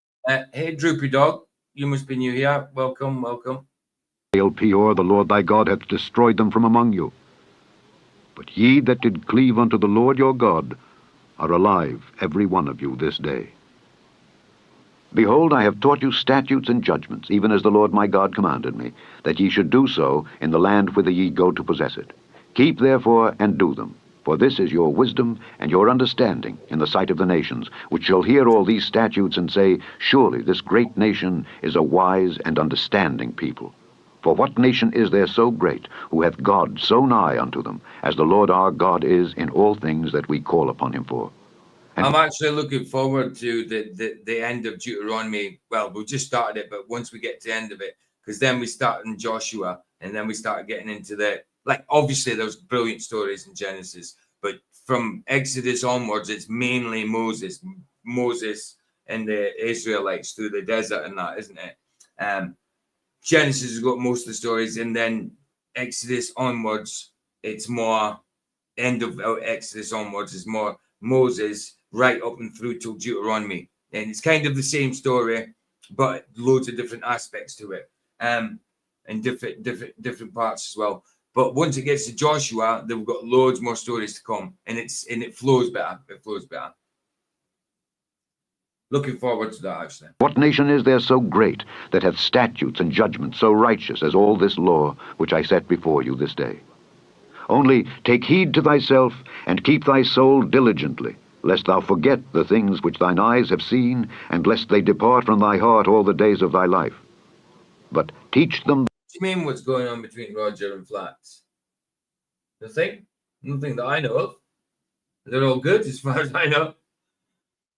Hey, Droopy Dog. You must be new here. Welcome. Baal Peor, the Lord thy God hath destroyed them from among you. But ye that did cleave unto the Lord your God are alive, every one of you, this day. Behold, I have taught you statutes and judgments, even as the Lord my God commanded me, that ye should do so in the land whither ye go to possess it. Keep therefore and do them, for this is your wisdom and your understanding in the sight of the nations, which shall hear all these statutes and say, Surely this great nation is a wise and understanding people. For what nation is there so great, who hath God so nigh unto them, as the Lord our God is in all things that we call upon him for? And I'm actually looking forward to the end of Deuteronomy. Well, we've just started it, but once we get to the end of it, because then we start in Joshua, and then we start getting into obviously there's brilliant stories in Genesis, but from Exodus onwards, it's mainly Moses and the Israelites through the desert and that, isn't it? Genesis has got most of the stories, and then Exodus onwards, it's more end of Exodus onwards is more Moses right up and through till Deuteronomy, and it's kind of the same story, but loads of different aspects to it, and different parts as well. But once it gets to Joshua, they've got loads more stories to come, and it flows better. Looking forward to that, actually. what nation is there so great, that hath statutes and judgments so righteous as all this law which I set before you this day? Only take heed to thyself, and keep thy soul diligently, lest thou forget the things which thine eyes have seen, and lest they depart from thy heart all the days of thy life. But teach them. What do you mean what's going on between Roger and Flats? Nothing that I know of. They're all good as far as I know.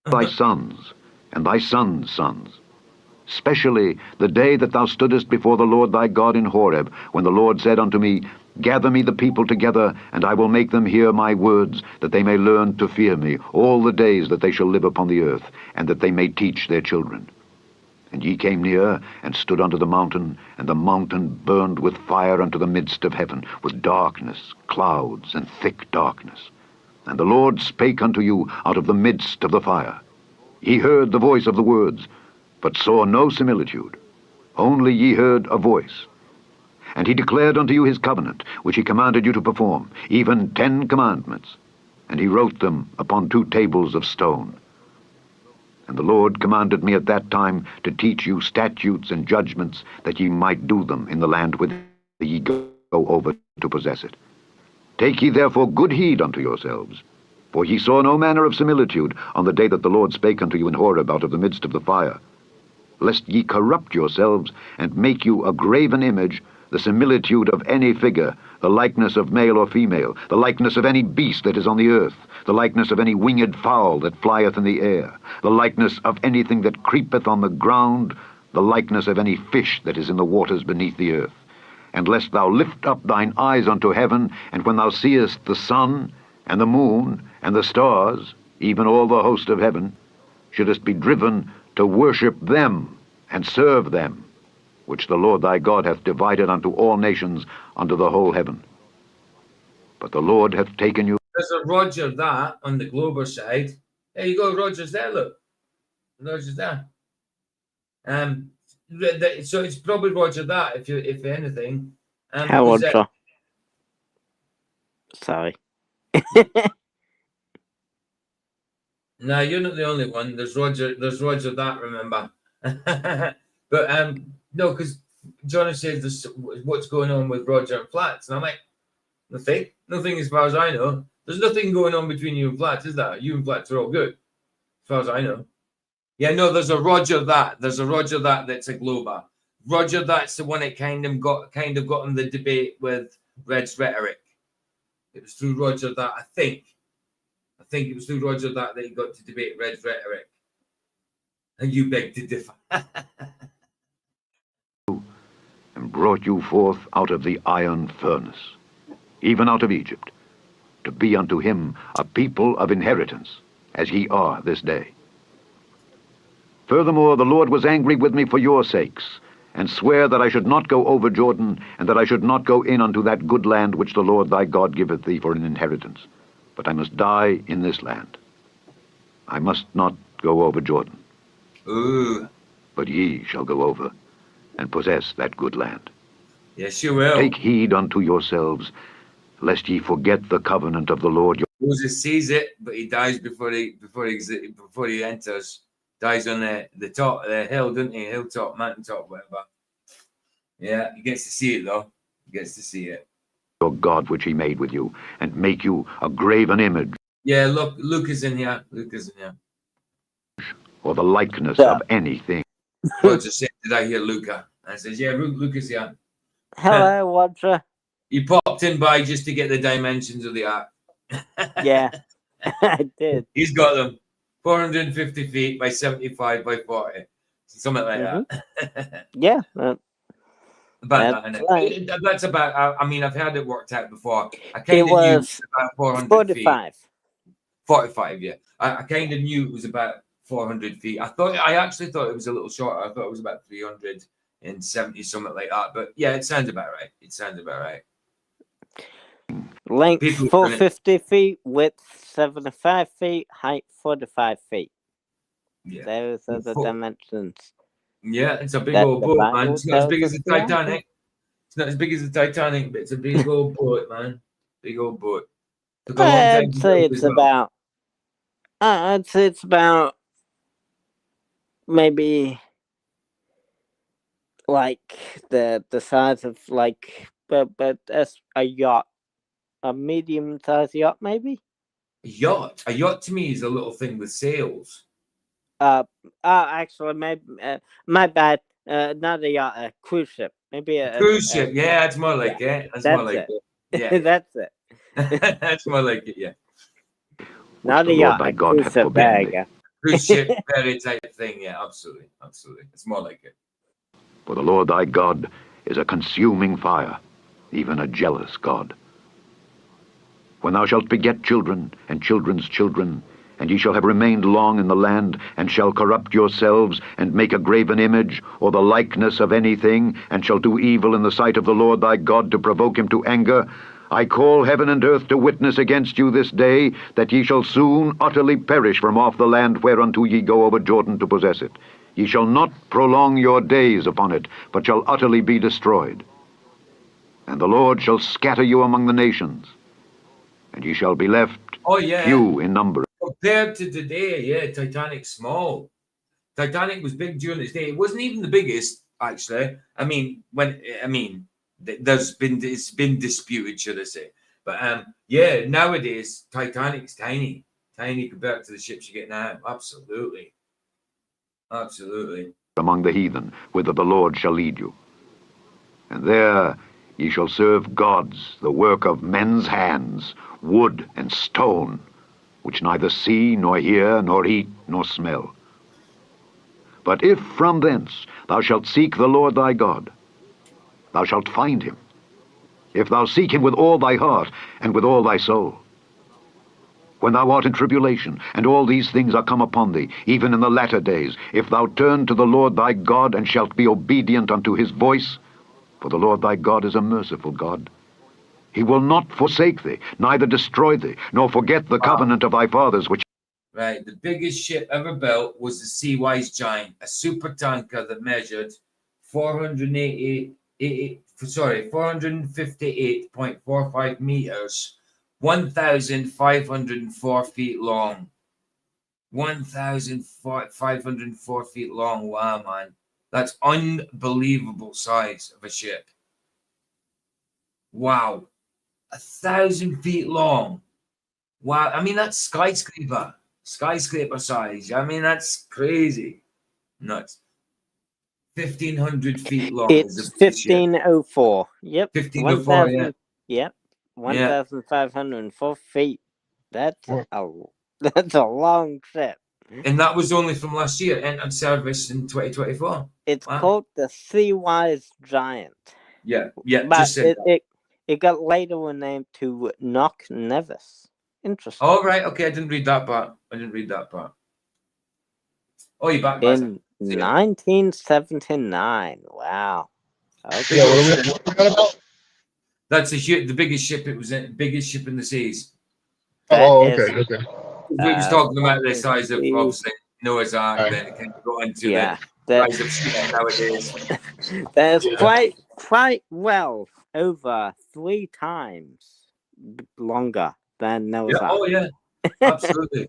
Thy sons, and thy sons' sons, specially the day that thou stoodest before the Lord thy God in Horeb, when the Lord said unto me, Gather me the people together, and I will make them hear my words, that they may learn to fear me all the days that they shall live upon the earth, and that they may teach their children. And ye came near, and stood under the mountain, and the mountain burned with fire unto the midst of heaven, with darkness, clouds, and thick darkness. And the Lord spake unto you out of the midst of the fire. Ye heard the voice of the words, but saw no similitude. Only ye heard a voice. And he declared unto you his covenant, which he commanded you to perform, even 10 commandments. And he wrote them upon 2 tables of stone. And the Lord commanded me at that time to teach you statutes and judgments, that ye might do them in the land whither ye go over to possess it. Take ye therefore good heed unto yourselves, for ye saw no manner of similitude on the day that the Lord spake unto you in Horeb out of the midst of the fire, lest ye corrupt yourselves, and make you a graven image, the similitude of any figure, the likeness of male or female, the likeness of any beast that is on the earth, the likeness of any winged fowl that flieth in the air, the likeness of anything that creepeth on the ground, the likeness of any fish that is in the waters beneath the earth. And lest thou lift up thine eyes unto heaven, and when thou seest the sun, and the moon, and the stars, even all the host of heaven, shouldest be driven to worship them, and serve them, which the Lord thy God hath divided unto all nations under the whole heaven. But the Lord hath taken you. There's a Roger that on the Glober side. There you go, Roger's there, look. Roger's there. So it's probably Roger that, if anything. How Roger? Sorry. No, you're not the only one. There's Roger that, remember. But no, because Johnny says this, what's going on with Roger and Flats, and I'm like, nothing as far as I know. There's nothing going on between you and Flats, is there? You and Flats are all good, as far as I know. Yeah, no, there's a Roger that. There's a Roger that's a Glober. Roger that's the one that kind of got in the debate with Red's Rhetoric. It was through Roger that, I think it was through Roger that he got to debate Red's Rhetoric. And you beg to differ. And brought you forth out of the iron furnace, even out of Egypt, to be unto him a people of inheritance, as ye are this day. Furthermore, the Lord was angry with me for your sakes, and sware that I should not go over Jordan, and that I should not go in unto that good land which the Lord thy God giveth thee for an inheritance, but I must die in this land. I must not go over Jordan. Ooh. But ye shall go over, and possess that good land. Yes, you will. Take heed unto yourselves, lest ye forget the covenant of the Lord your... Moses sees it, but he dies before he enters. Dies on the top of the hill, doesn't he? Hilltop, mountaintop, whatever. Yeah, he gets to see it though. He gets to see it. Your God which he made with you, and make you a graven image. Yeah, look, Luke is in here. Or the likeness of anything. Roger said, did I hear Luca? I said, yeah, Luke is here. Hello, Roger. He popped in by just to get the dimensions of the ark. Yeah, I did. He's got them. 450 feet by 75 by 40. Something like that. Yeah. That's about, I mean, I've had it worked out before. I kind of knew it was about 400 45. feet. 45, yeah. I kind of knew it was about 400 feet. I actually thought it was a little shorter. I thought it was about 370, something like that. But yeah, it sounds about right. Length 450 feet, width 75 feet, height 45 feet. Yeah. Those are the dimensions. Yeah, it's a big old boat, man. It's not as big as the Titanic. It's not as big as the Titanic, but it's a big old boat, man. Big old boat. I'd say it's about maybe like the size of like but as a yacht. A medium-sized yacht, maybe. A yacht to me is a little thing with sails. Actually, maybe my bad. Not a yacht, a cruise ship. Maybe a cruise ship. Yeah, that's more like it. That's more like it. Yeah, that's it. That's more like it. Yeah. Not a yacht, a cruise ship. There you go. Cruise ship, ferry type thing. Yeah, absolutely. It's more like it. For the Lord thy God is a consuming fire. even a jealous God. When thou shalt beget children, and children's children, and ye shall have remained long in the land, and shall corrupt yourselves, and make a graven image, or the likeness of anything, and shall do evil in the sight of the Lord thy God, to provoke him to anger, I call heaven and earth to witness against you this day, that ye shall soon utterly perish from off the land whereunto ye go over Jordan to possess it. Ye shall not prolong your days upon it, but shall utterly be destroyed. And the Lord shall scatter you among the nations, and ye shall be left Oh, yeah. few in number. Compared to today, yeah, Titanic's small. Titanic was big during its day. It wasn't even the biggest, actually. It's been disputed, should I say? But yeah, nowadays Titanic's tiny compared to the ships you get now. Absolutely. Among the heathen, whither the Lord shall lead you. And there ye shall serve gods, the work of men's hands, wood and stone, which neither see, nor hear, nor eat, nor smell. But if from thence thou shalt seek the Lord thy God, thou shalt find him, if thou seek him with all thy heart and with all thy soul. When thou art in tribulation, and all these things are come upon thee, even in the latter days, if thou turn to the Lord thy God, and shalt be obedient unto his voice, for the Lord thy God is a merciful God. He will not forsake thee, neither destroy thee, nor forget the covenant of thy fathers, which... Right, the biggest ship ever built was the Sea-Wise Giant, a supertanker that measured 458.45 meters, 1,504 feet long. 1,504 feet long. Wow, man. That's unbelievable size of a ship. Wow. 1,000 feet long. Wow. I mean, that's skyscraper size. I mean, that's crazy. Nuts. 1,500 feet long. It's 1504. Yep. 1504, yeah. Yep. 1,504 feet. That's a long trip. And that was only from last year, entered service in 2024. It's called the Sea-Wise Giant. Yeah, But just said it got later renamed to Knock Nevis. Interesting. Oh, right, okay, I didn't read that part. Oh, you're back, guys. In 1979. Wow. Okay. Yeah, what are we talking about? That's the biggest ship it was in, biggest ship in the seas. Oh, okay. We was talking about the size of obviously Noah's Ark, right. Then it can go into the size of ship nowadays. There's quite well over 3 times longer than Noah's Ark. Oh yeah, absolutely.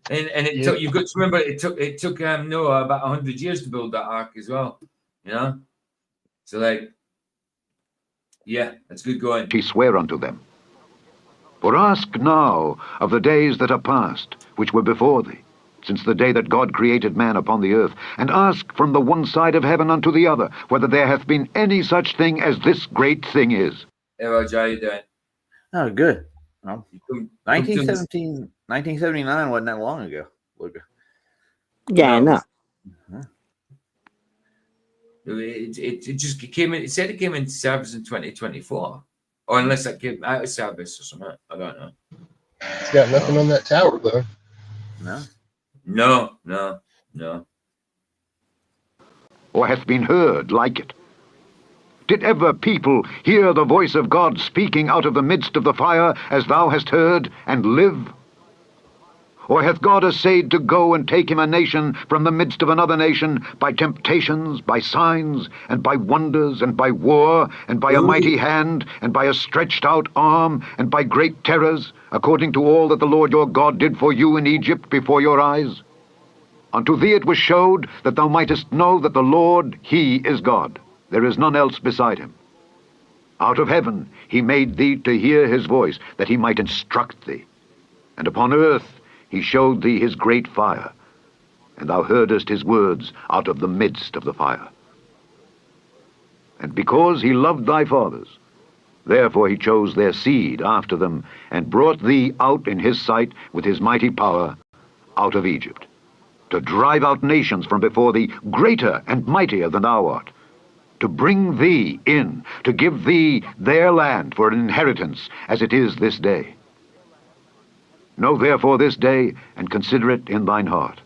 And it took, you've got to remember, it took Noah about 100 years to build that ark as well. You know, so like, yeah, that's good going. He sware unto them. For ask now of the days that are past, which were before thee, since the day that God created man upon the earth, and ask from the one side of heaven unto the other, whether there hath been any such thing as this great thing is. Hey, Roger, how you doing? Oh, good. Well, 1979 wasn't that long ago. Yeah, I know. It just came in. It said it came into service in 2024, or unless it came out of service or something. I don't know. It's got nothing on that tower though. No. Or hath been heard like it? Did ever people hear the voice of God speaking out of the midst of the fire, as thou hast heard, and live? Or hath God essayed to go and take him a nation from the midst of another nation, by temptations, by signs, and by wonders, and by war, and by a mighty hand, and by a stretched out arm, and by great terrors, according to all that the Lord your God did for you in Egypt before your eyes? Unto thee it was showed, that thou mightest know that the Lord, he is God. There is none else beside him. Out of heaven he made thee to hear his voice, that he might instruct thee. And upon earth he showed thee his great fire, and thou heardest his words out of the midst of the fire. And because he loved thy fathers, therefore he chose their seed after them, and brought thee out in his sight with his mighty power out of Egypt, to drive out nations from before thee, greater and mightier than thou art. to bring thee in, to give thee their land for an inheritance, as it is this day. Know therefore this day, and consider it in thine heart,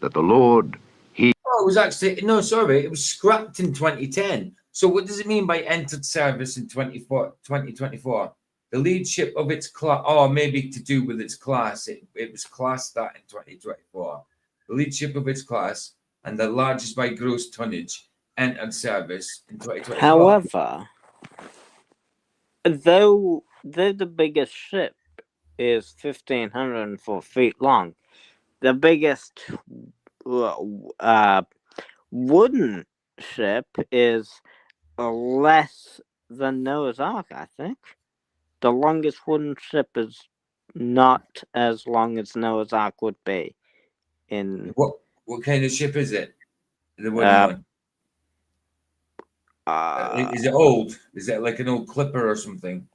that the Lord, He... Oh, it was actually, no, sorry, it was scrapped in 2010. So what does it mean by entered service in 2024? The leadership of its class, or maybe to do with its class, it was classed that in 2024. The leadership of its class and the largest by gross tonnage entered service in 2024. However, though the biggest ship is 1,504 feet long, the biggest wooden ship is less than Noah's Ark, I think. The longest wooden ship is not as long as Noah's Ark would be. What kind of ship is it? The wooden one. Is it old? Is it like an old clipper or something?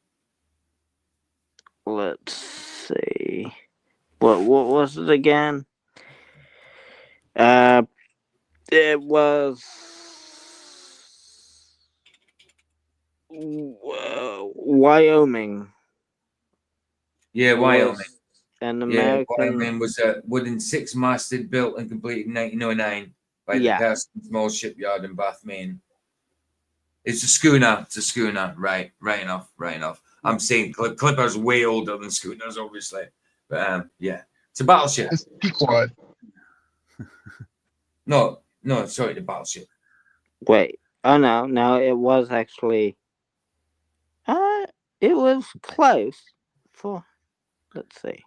Let's see. What was it again? It was Wyoming. Yeah, Wyoming. An American. Wyoming was a wooden six-masted, built and completed in 1909 by the Person Small Shipyard in Bath, Maine. It's a schooner. It's a schooner. Right enough. I'm saying clippers way older than schooners, obviously. But yeah, it's a battleship. It's Pequod. No, sorry, the battleship. Wait. Oh no, it was actually. It was close. Let's see.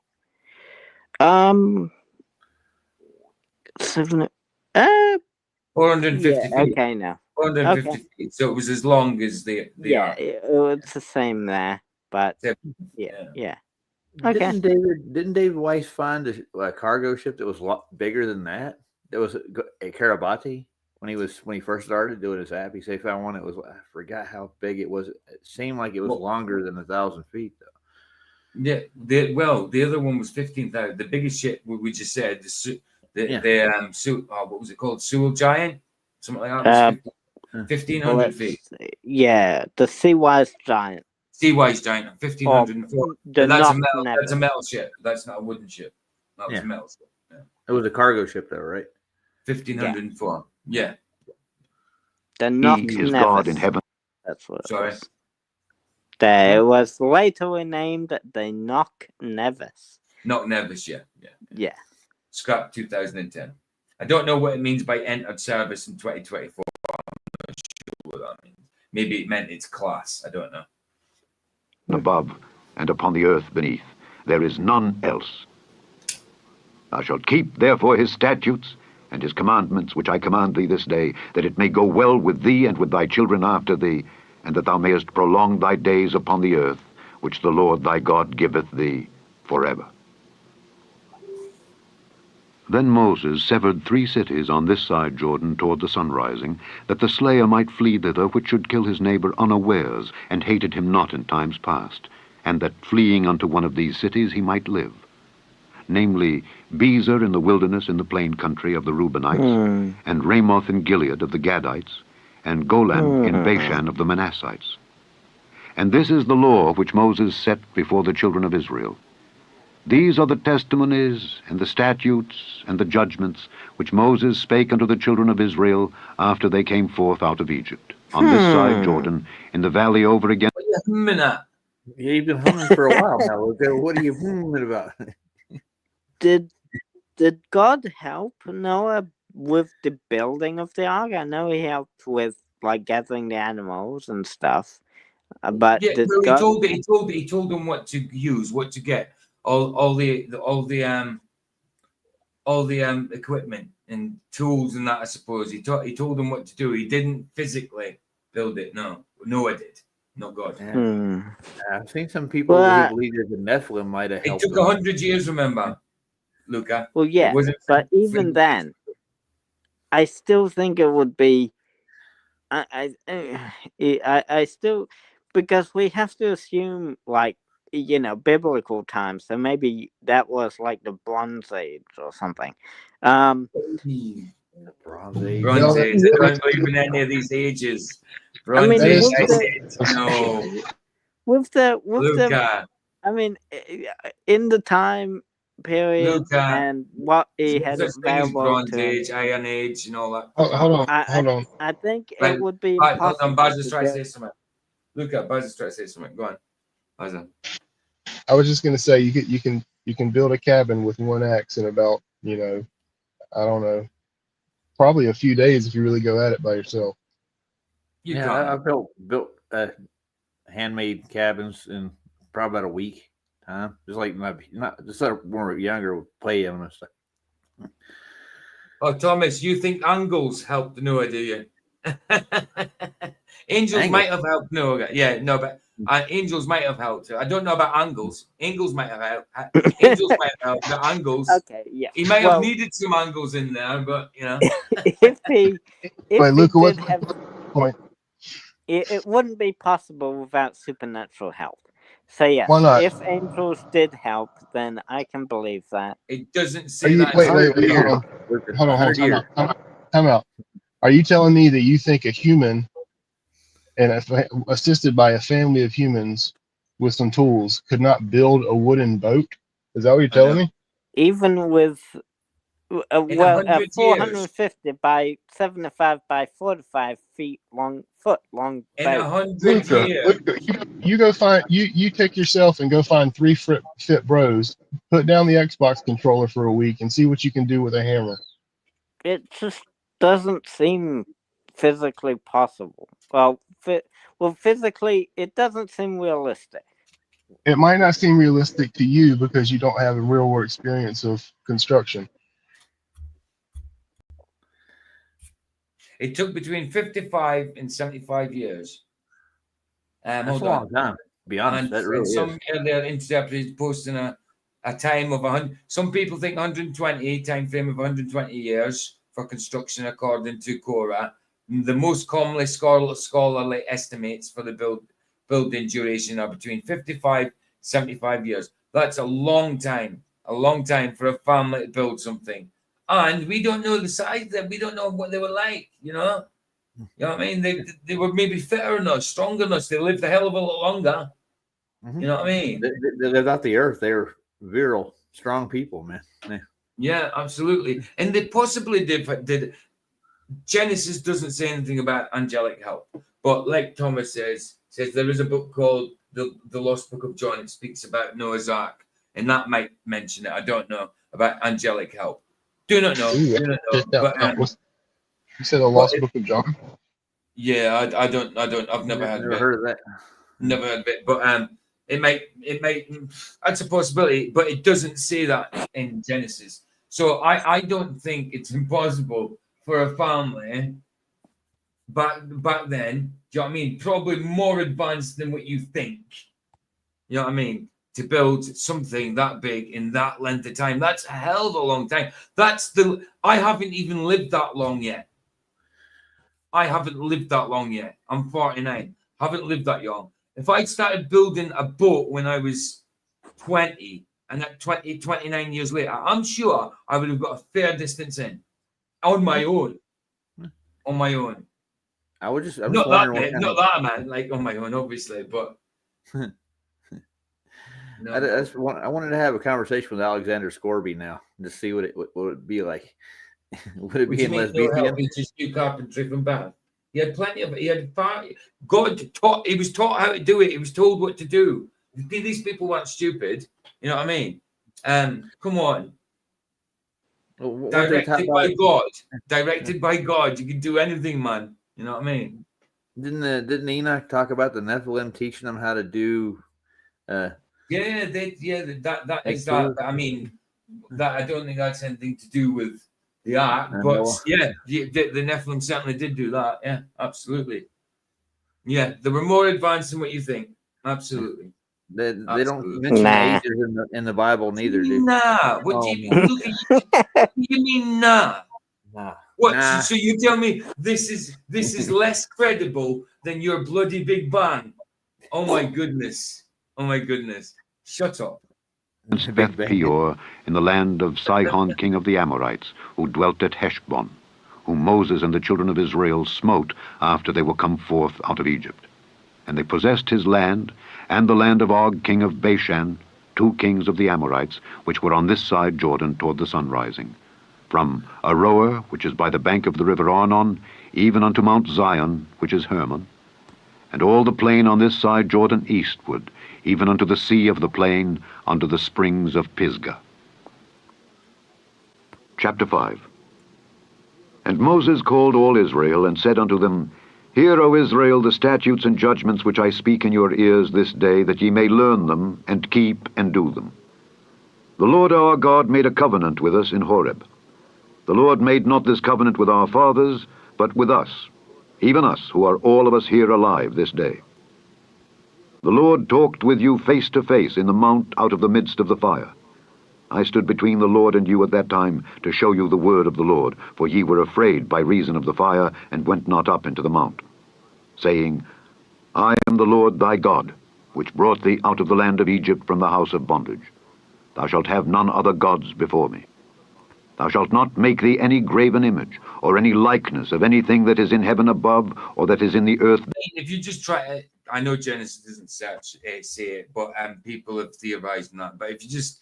450 feet. Okay, now. 450 feet. So it was as long as the ark. It was the same there, but yeah. Okay. Didn't David Weiss find a cargo ship that was a lot bigger than that? That was a Karabati when he first started doing his app. He said he found one that was, I forgot how big it was. It seemed like it was longer than 1,000 feet though. Yeah, the other one was 15,000. The biggest ship we just said, what was it called? Sewell Giant, something like that. 1,500 feet. Yeah, the Seawise Giant. Seawise Giant, 1,504. That's a metal ship. That's not a wooden ship. That was a metal ship. Yeah. It was a cargo ship, though, right? 1,504. Yeah. The Knock He is Nevis. God in heaven. That's what it Sorry. was. It was later renamed the Knock Nevis. Knock Nevis, yeah. Scrap 2010. I don't know what it means by entered service in 2024. I'm not sure what that means. Maybe it meant its class. I don't know. Above and upon the earth beneath, there is none else. Thou shalt keep therefore his statutes and his commandments, which I command thee this day, that it may go well with thee and with thy children after thee, and that thou mayest prolong thy days upon the earth, which the Lord thy God giveth thee forever. Then Moses severed 3 cities on this side Jordan toward the sunrising, that the slayer might flee thither, which should kill his neighbor unawares, and hated him not in times past, and that fleeing unto one of these cities he might live. Namely, Bezer in the wilderness in the plain country of the Reubenites, and Ramoth in Gilead of the Gadites, and Golan in Bashan of the Manassites. And this is the law which Moses set before the children of Israel. These are the testimonies, and the statutes, and the judgments, which Moses spake unto the children of Israel after they came forth out of Egypt, on this side Jordan, in the valley over against... What are you humming at? You've been humming for a while now. What are you humming about? Did God help Noah with the building of the ark? I know he helped with like gathering the animals and stuff, but he told them what to use, what to get, all the equipment and tools and that. I suppose he told them what to do. He didn't physically build it. No, Noah did, not God. I've seen some people who believe that the Nephilim might have helped. It took 100 years, remember, Luca? Well, yeah, but even then, I still think it would be. I still, because we have to assume, like, biblical times. So maybe that was like the Bronze Age or something. Bronze Age. Bronze No, Age. I don't believe in any of these ages. Bronze mean, That Age. is I with said no. with the Luca. I mean, in the time period Luca. and what he had Such thing as available Bronze to him, Age, Iron Age, and all that. hold on. I think Right. it would be Hold on, impossible Baz is to trying to say just. something. Luca, Baz is trying to say something. Go on. Baz. I was just gonna say you can build a cabin with one axe in about, I don't know, probably a few days if you really go at it by yourself. You Yeah, can't. I built handmade cabins in probably about a week time. Just like when we were younger, we'd play them and stuff. Oh, Thomas, you think angles helped Noah, do you? Angels Angles? might have helped Noah. Yeah, no, but angels might have helped. I don't know about angles. Angels might have helped. Angels might have helped. The angles. Okay, yeah. He might have needed some angles in there, but if he Wait, Luca, what's did the have, point? it wouldn't be possible without supernatural help. So yes, Why not? if angels did help, then I can believe that. it doesn't Are say you that. wait, Years. hold on, 100 years. time out. Are you telling me that you think a human and assisted by a family of humans with some tools could not build a wooden boat? Is that what you're telling me? Even with In a 100 450 by 75 by 45 foot long In boat. 100 years. Luca, you go find you take yourself and go find 3 fit bros, put down the Xbox controller for a week and see what you can do with a hammer. It just doesn't seem physically possible. Well, physically, it doesn't seem realistic. It might not seem realistic to you because you don't have a real world experience of construction. It took between 55 and 75 years. That's Hold a long time. To be honest, And, that really and some is. earlier interpreters posting a time of 100. Some people think 120, time frame of 120 years for construction, according to Korah. The most commonly scholarly estimates for the building duration are between 55 75 years. That's a long time for a family to build something. And we don't know the size that we don't know what they were like, You know what I mean? They were maybe fitter than us, stronger than us. They lived a hell of a lot longer. Mhm. You know what I mean? They lived out the earth. They were virile, strong people, man. Yeah, absolutely. And they possibly did. Genesis doesn't say anything about angelic help, but like Thomas says there is a book called the Lost Book of John. It speaks about Noah's Ark, and that might mention it. I don't know about angelic help. Do not know. Ooh, Do not know. But you said the Lost Book of John? yeah, I don't. I've never Heard of that. Never heard of it, but it might. That's a possibility, but it doesn't say that in Genesis. So I don't think it's impossible for a family back then. Do you know what I mean? Probably more advanced than what you think. You know what I mean? To build something that big in that length of time, that's a hell of a long time. I haven't even lived that long yet. I'm 49. Haven't lived that young. If I started building a boat when I was 20 and at 29 years later, I'm sure I would have got a fair distance in on my own. On my own. I'm just Not wondering that man, like on my own, obviously, but no. I wanted to have a conversation with Alexander Scourby now to see what it would be like. Would it What be do you in mean, no help? lesbian? He just do carpentry from Bath. He had plenty of. He had God taught. He was taught how to do it. He was told what to do. These people weren't stupid. You know what I mean? Come on. Directed by God. Directed by God. You can do anything, man. You know what I mean? Didn't Enoch talk about the Nephilim teaching them how to do? That is that. tools? I mean, that I don't think that's anything to do with the ark, I but know. yeah, the Nephilim certainly did do that. Yeah, absolutely. Yeah, they were more advanced than what you think. Absolutely. They Absolutely. don't mention ages in the Bible neither, dude. Nah. What do you mean? What do you mean, nah? Nah. What? Nah. So you tell me this is less credible than your bloody Big Bang? Oh my goodness! Shut up. Beth Peor in the land of Sihon king of the Amorites, who dwelt at Heshbon, whom Moses and the children of Israel smote after they were come forth out of Egypt. And they possessed his land, and the land of Og king of Bashan, 2 kings of the Amorites, which were on this side Jordan toward the sunrising, from Aroer, which is by the bank of the river Arnon, even unto Mount Zion, which is Hermon, and all the plain on this side Jordan eastward, even unto the sea of the plain, unto the springs of Pisgah. Chapter 5. And Moses called all Israel, and said unto them, Hear, O Israel, the statutes and judgments which I speak in your ears this day, that ye may learn them, and keep and do them. The Lord our God made a covenant with us in Horeb. The Lord made not this covenant with our fathers, but with us, even us, who are all of us here alive this day. The Lord talked with you face to face in the mount out of the midst of the fire. I stood between the Lord and you at that time to show you the word of the Lord, for ye were afraid by reason of the fire, and went not up into the mount, saying, I am the Lord thy God, which brought thee out of the land of Egypt from the house of bondage. Thou shalt have none other gods before me. Thou shalt not make thee any graven image, or any likeness of anything that is in heaven above, or that is in the earth. If you just try, I know Genesis doesn't say it, but people have theorized on that. But if you just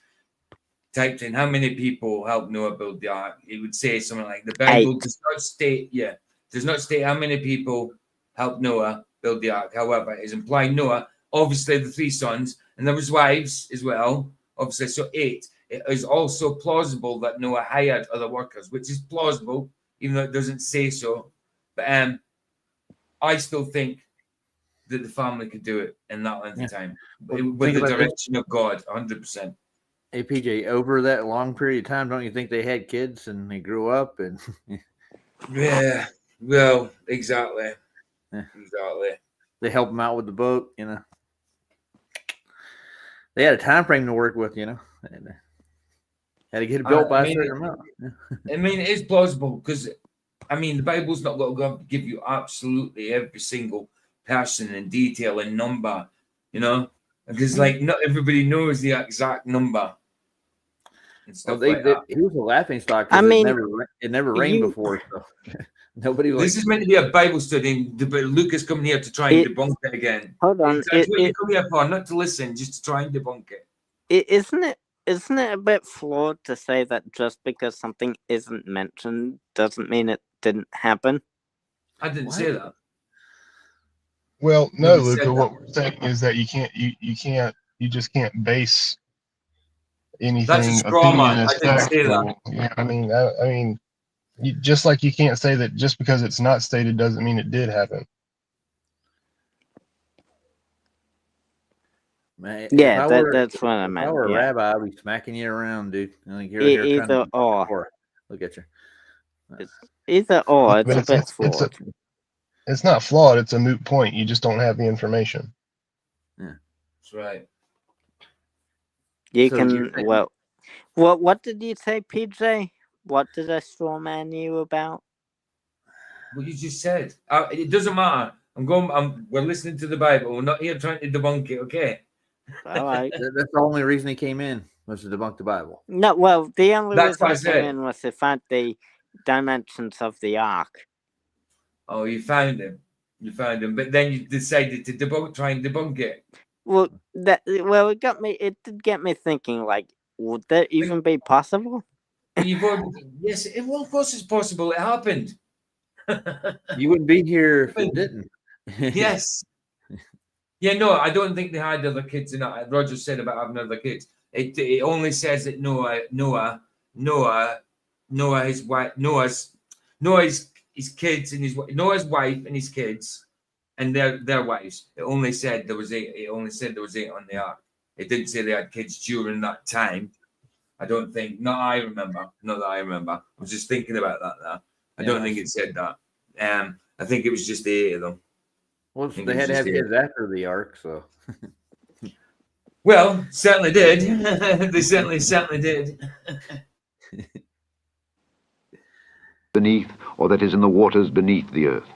typed in how many people helped Noah build the ark, it would say something like the Bible does not state, does not state how many people helped Noah build the ark. However, it is implied Noah, obviously the 3 sons, and there was wives as well, obviously, so 8. It is also plausible that Noah hired other workers, which is plausible, even though it doesn't say so. But I still think that the family could do it in that length of time, with the direction of God, 100%. Hey, PJ, over that long period of time, don't you think they had kids and they grew up? And Yeah, well, exactly. Exactly. They help them out with the boat, you know. They had a time frame to work with, you know. And had to get it built by a certain amount. I mean, it is plausible because, I mean, the Bible's not going to give you absolutely every single person in detail and number, you know, because like not everybody knows the exact number. And stuff like that. He was a laughing stock. I mean, it never rained before, so nobody. This is meant to be a Bible study, but Luke is coming here to try and debunk it again. Hold on, that's what you come here for, not to listen, just to try and debunk it. Isn't it a bit flawed to say that just because something isn't mentioned doesn't mean it didn't happen? I didn't say that. Well, no, Luca. What we're saying is that you just can't base anything. That's a straw man. I didn't say that. Yeah, I mean, just like you can't say that just because it's not stated doesn't mean it did happen. Man, yeah, that's what I meant. If I were a rabbi, I'd be smacking you around, dude. Like either or. Look at you. Either or. It's a bit flawed. It's not flawed. It's a moot point. You just don't have the information. Yeah, that's right. You can. Well, what did you say, PJ? What did I straw man you about? What you just said. It doesn't matter. We're listening to the Bible. We're not here trying to debunk it. Okay. All right. That's the only reason he came in, was to debunk the Bible. No, well, the only reason I came in was to find the dimensions of the ark. Oh, you found him. But then you decided to try and debunk it. Well, it did get me thinking, like, would that even be possible? Yes, of course it's possible. It happened. You wouldn't be here if it didn't. Yes. Yeah, no, I don't think they had other kids in it. Roger said about having other kids. It only says that Noah's kids and Noah's wife and his kids and their wives. It only said there was 8. It only said there was 8 on the ark. It didn't say they had kids during that time. I don't think. Not that I remember. I was just thinking about that now. I don't think it said that. I think it was just the 8 of them. Well, they had to have kids after the ark, so. Well, certainly did. They certainly did. Beneath, or that is in the waters beneath the earth.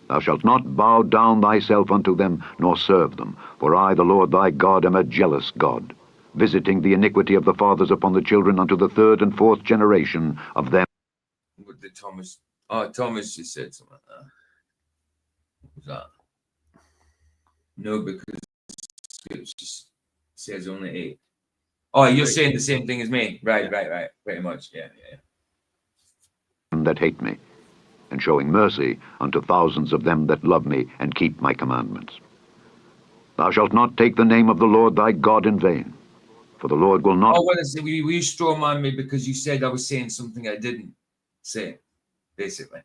Thou shalt not bow down thyself unto them, nor serve them. For I, the Lord thy God, am a jealous God, visiting the iniquity of the fathers upon the children unto the 3rd and 4th generation of them. What did Thomas Oh, Thomas just said something like that. What was that? No, because it just says only 8. Oh, you're saying the same thing as me. Right. Pretty much. Yeah. That hate me, and showing mercy unto thousands of them that love me and keep my commandments. Thou shalt not take the name of the Lord thy God in vain, for the Lord will not... Oh, what is it? You straw man me because you said I was saying something I didn't say, basically.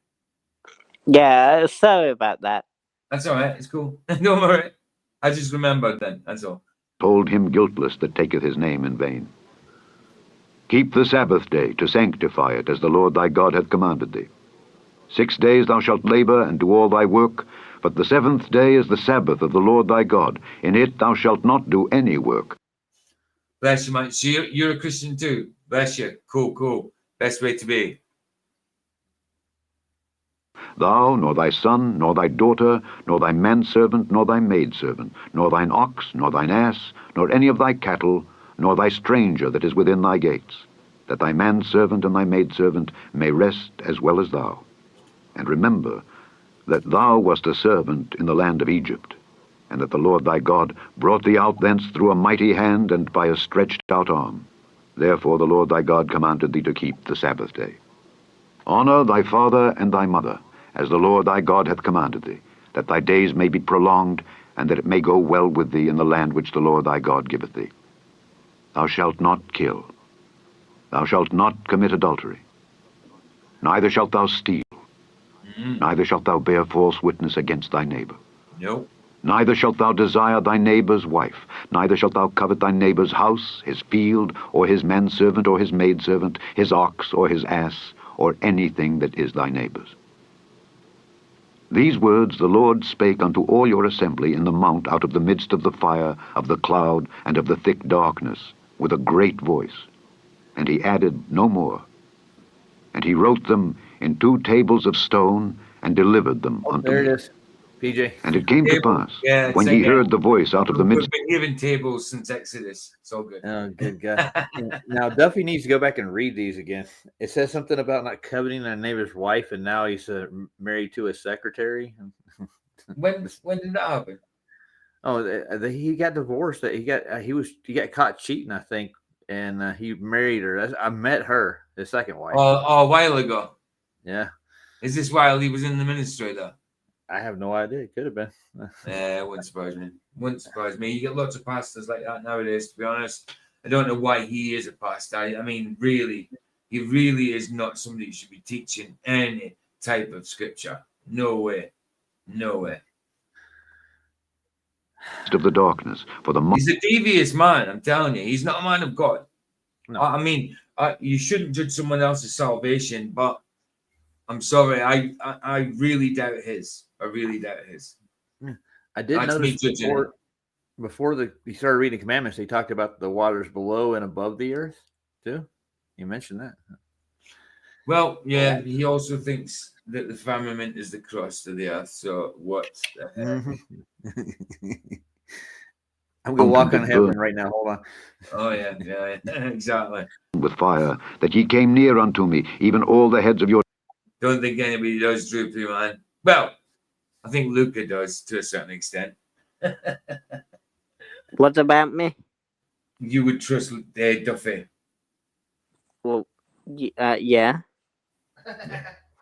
Yeah, sorry about that. That's all right. It's cool. Don't worry. I just remembered then. That's all. hold him guiltless that taketh his name in vain. Keep the Sabbath day to sanctify it, as the Lord thy God hath commanded thee. 6 days thou shalt labor and do all thy work, but the 7th day is the Sabbath of the Lord thy God. In it thou shalt not do any work. Bless you, mate. So you're a Christian too. Bless you. Cool. Best way to be. Thou, nor thy son, nor thy daughter, nor thy manservant, nor thy maidservant, nor thine ox, nor thine ass, nor any of thy cattle, nor thy stranger that is within thy gates, that thy manservant and thy maidservant may rest as well as thou. And remember that thou wast a servant in the land of Egypt, and that the Lord thy God brought thee out thence through a mighty hand and by a stretched out arm. Therefore the Lord thy God commanded thee to keep the Sabbath day. Honor thy father and thy mother, as the Lord thy God hath commanded thee, that thy days may be prolonged, and that it may go well with thee in the land which the Lord thy God giveth thee. Thou shalt not kill. Thou shalt not commit adultery. Neither shalt thou steal. Neither shalt thou bear false witness against thy neighbor. Nope. Neither shalt thou desire thy neighbor's wife. Neither shalt thou covet thy neighbor's house, his field, or his manservant, or his maidservant, his ox, or his ass, or anything that is thy neighbor's. These words the Lord spake unto all your assembly in the mount out of the midst of the fire, of the cloud, and of the thick darkness, with a great voice. And he added no more. And he wrote them in 2 tables of stone, and delivered them unto There me. it is, PJ. And it came to pass, Yeah, when he heard the voice out of the midst... We've been given tables since Exodus. It's all good. Oh, good guy. Now, Duffy needs to go back and read these again. It says something about not coveting a neighbor's wife, and now he's married to his secretary. When did that happen? Oh, he got divorced. He got caught cheating, I think, and he married her. I met her, his second wife. Oh, a while ago. Yeah. Is this while he was in the ministry, though? I have no idea. It could have been. Yeah, it wouldn't surprise me. Wouldn't surprise me. You get lots of pastors like that nowadays, to be honest. I don't know why he is a pastor. I mean, really, he really is not somebody who should be teaching any type of scripture. No way. No way. of the darkness, for the... He's a devious man, I'm telling you. He's not a man of God. No. I mean, you shouldn't judge someone else's salvation, but I'm sorry, I really doubt his. I really doubt his. I did That's notice me judging before he started reading commandments, he talked about the waters below and above the earth too. You mentioned that. Well, yeah, he also thinks that the firmament is the crust of the earth. So what the heck? I'm going to walk on heaven right now. Hold on. Oh, yeah, exactly. with fire, that ye came near unto me, even all the heads of your... Don't think anybody does, Droopy, man. Well, I think Luca does to a certain extent. What about me? You would trust Duffy. Well, yeah.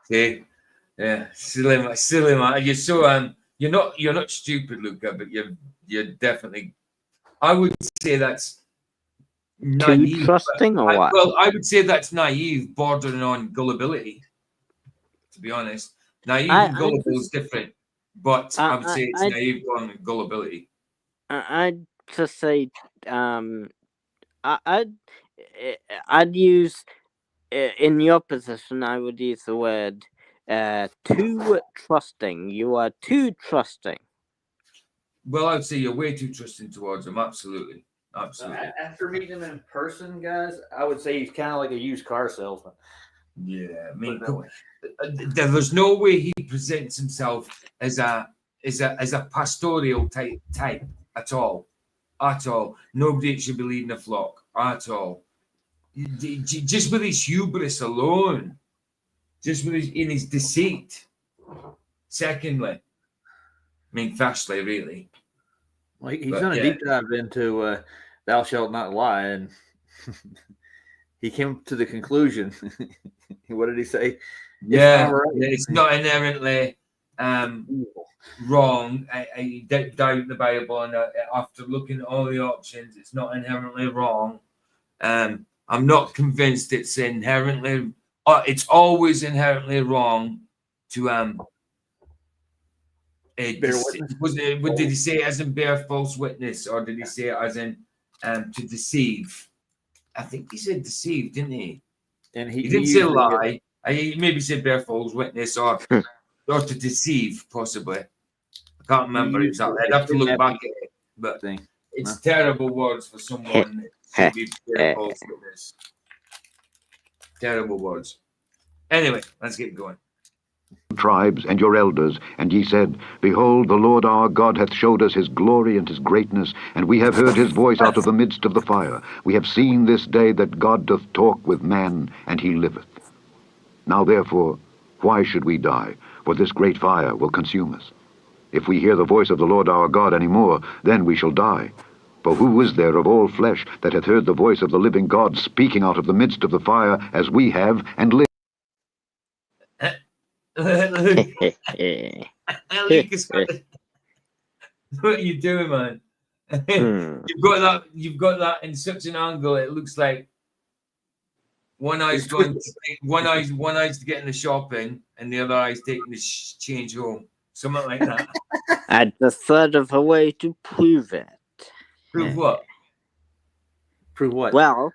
See? Yeah, silly man. You're so you're not stupid, Luca, but you're definitely... I would say that's naive. Too trusting or what? Well, I would say that's naive, bordering on gullibility, to be honest. Naive and gullible is different, but I would say it's naive on gullibility. I'd just say, I'd use, in your position, I would use the word too trusting. You are too trusting. Well, I would say you're way too trusting towards him. Absolutely. After meeting him in person, guys, I would say he's kind of like a used car salesman. Yeah, I mean, there's no way he presents himself as a pastoral type at all. Nobody should be leading a flock at all. Just with his hubris alone, just in his deceit. Secondly, firstly, really. Well, he's But, done a yeah. deep dive into "Thou shalt not lie," and he came to the conclusion. What did he say? Yeah, It's not right. it's not inherently wrong. I doubt the Bible, and after looking at all the options, it's not inherently wrong. I'm not convinced it's inherently. It's always inherently wrong to Bear witness. did he say it as in bear false witness, or did he say it as in to deceive? I think he said deceive, didn't he? And He didn't say lie. He maybe said bear false witness or to deceive, possibly. I can't remember exactly. I'd have to look back at it, but it's terrible words for someone to be bear false witness. Terrible words. Anyway, let's get going. Tribes and your elders, and ye said, Behold, the Lord our God hath showed us his glory and his greatness, and we have heard his voice out of the midst of the fire. We have seen this day that God doth talk with man, and he liveth. Now therefore, why should we die? For this great fire will consume us. If we hear the voice of the Lord our God any more, then we shall die. For who is there of all flesh that hath heard the voice of the living God speaking out of the midst of the fire, as we have, and lived? Lucas, what are you doing, man? You've got that in such an angle. It looks like one eye's going to one eye's to get in the shopping, and the other eye's taking the change home. Something like that. I just thought of a way to prove it. Prove what? Prove what? Well,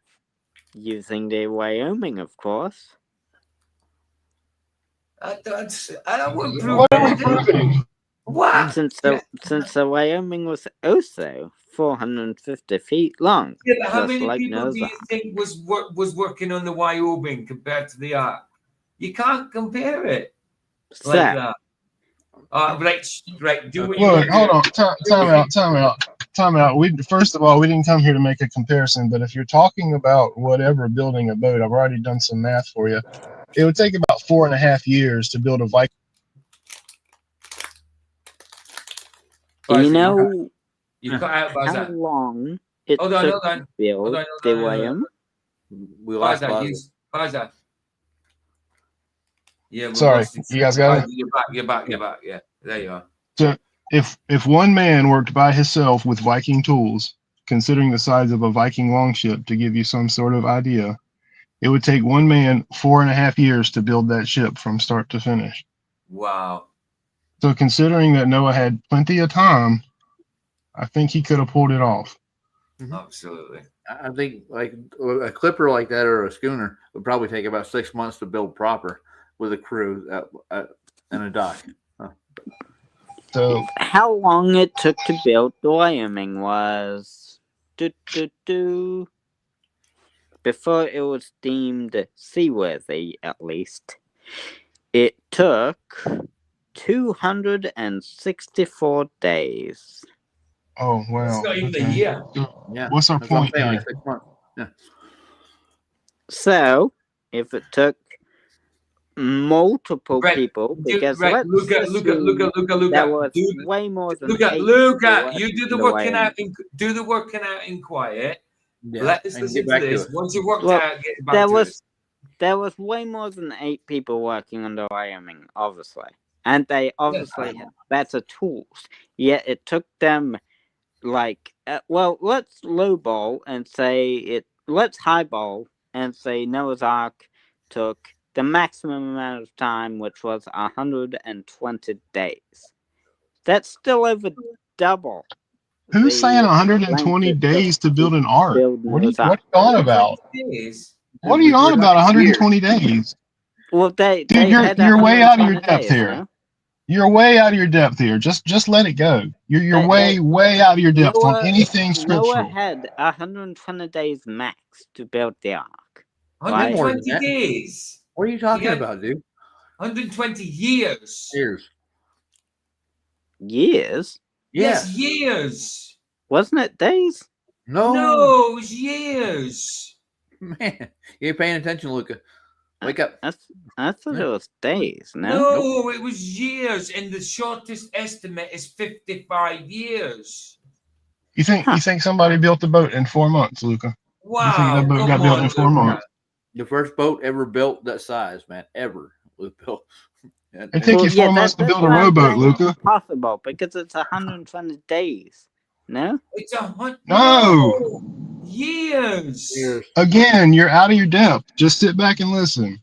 using the Wyoming, of course. I wouldn't prove What are we proving? What? Since the Wyoming was also 450 feet long. Yeah, but how just many like people do you Noah's think was working on the Wyoming compared to the Ark? You can't compare it like that. Right. Do what Look, you hold on. Time out. First of all, we didn't come here to make a comparison, but if you're talking about whatever building a boat, I've already done some math for you. It would take about 4.5 years to build a Viking. You know you cut out how long it took to build the Wyoming? We lost Baza. Yeah, sorry, you guys got it? You're back. Yeah, there you are. So if one man worked by himself with Viking tools, considering the size of a Viking longship to give you some sort of idea, it would take one man 4.5 years to build that ship from start to finish. Wow. So considering that Noah had plenty of time, I think he could have pulled it off. Absolutely. I think like a clipper like that or a schooner would probably take about 6 months to build proper with a crew and a dock. So how long it took to build the Wyoming was before it was deemed seaworthy, at least. It took 264 days. oh wow. It's not even a Okay. year. Yeah. What's our That's what I'm point saying, here? like 6 months. Yeah. So if it took multiple people, because Luca, that was way more than Luca, you do the working out. Do the working out in quiet. Yeah. Let us listen to this. Once you've worked out, get back to us. There was way more than 8 people working on the Wyoming, obviously. And they obviously had better tools. Yet it took them like, let's lowball and say let's highball and say Noah's Ark took the maximum amount of time, which was 120 days. That's still over double. Who's saying 120 days to build an ark? What are you on about? What are you on about 120 days? Well, Dude, you're way out of your depth here. No? You're way out of your depth here. Just let it go. You're way out of your depth on anything scriptural. Noah had 120 days max to build the ark. 120 days. What are you talking about, dude? 120 years. Years? Yes, years. Wasn't it days? No, it was years. Man, you ain't paying attention, Luca. Wake up. I thought it was days. No. No, it was years, and the shortest estimate is 55 years. You think somebody built the boat in 4 months, Luca? You think Wow, that boat come got built in on, 4 Luca. months? The first boat ever built that size, man, ever was built. It take you 4 months to build a rowboat, Luca. Possible because it's 120 days. No. It's No. Years. Again, you're out of your depth. Just sit back and listen.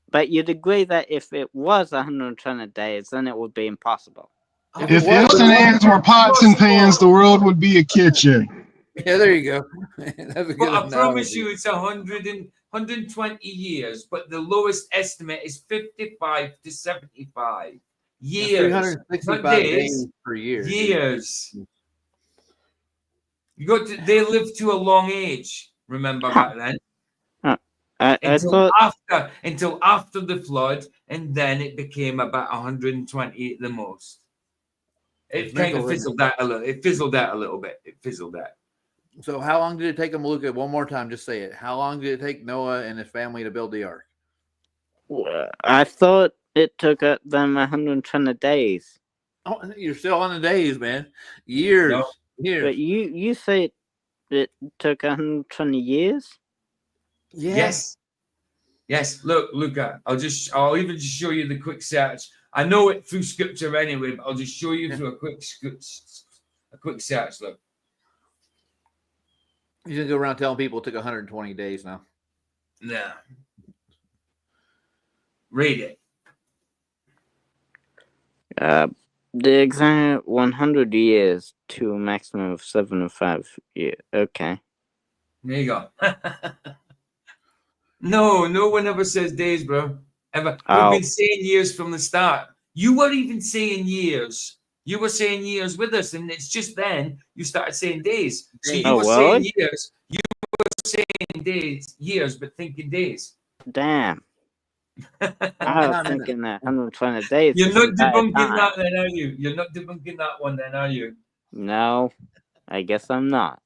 But you'd agree that if it was 120 days, then it would be impossible. If ifs and ands were pots and pans, the world would be a kitchen. Yeah, there you go. That's a good But I promise analogy. you, it's 120 years. But the lowest estimate is 55 to 75 years. 365 Not days per year. Years. They lived to a long age. Remember back then. Until after the flood, and then it became about 120 at the most. It kind of fizzled out a little. It fizzled out a little bit. It fizzled out. So how long did it take them, Luca? One more time, just say it. How long did it take Noah and his family to build the ark? I thought it took them 120 days. Oh, you're still on the days, man. Years. No. Years. But you say it took 120 years? Yeah. Yes. Look, Luca. I'll even just show you the quick search. I know it through scripture anyway, but I'll just show you through a quick search. Look. You're gonna go around telling people it took 120 days now. Nah. Read it. The exact 100 years to a maximum of 75 years. Okay. There you go. No one ever says days, bro. Ever. We've been saying years from the start. You were even saying years. You were saying years with us, and it's just then you started saying days. So you were saying years. You were saying days, years, but thinking days. Damn. I was thinking that 120 days. You're not debunking that then, are you? You're not debunking that one then, are you? No, I guess I'm not.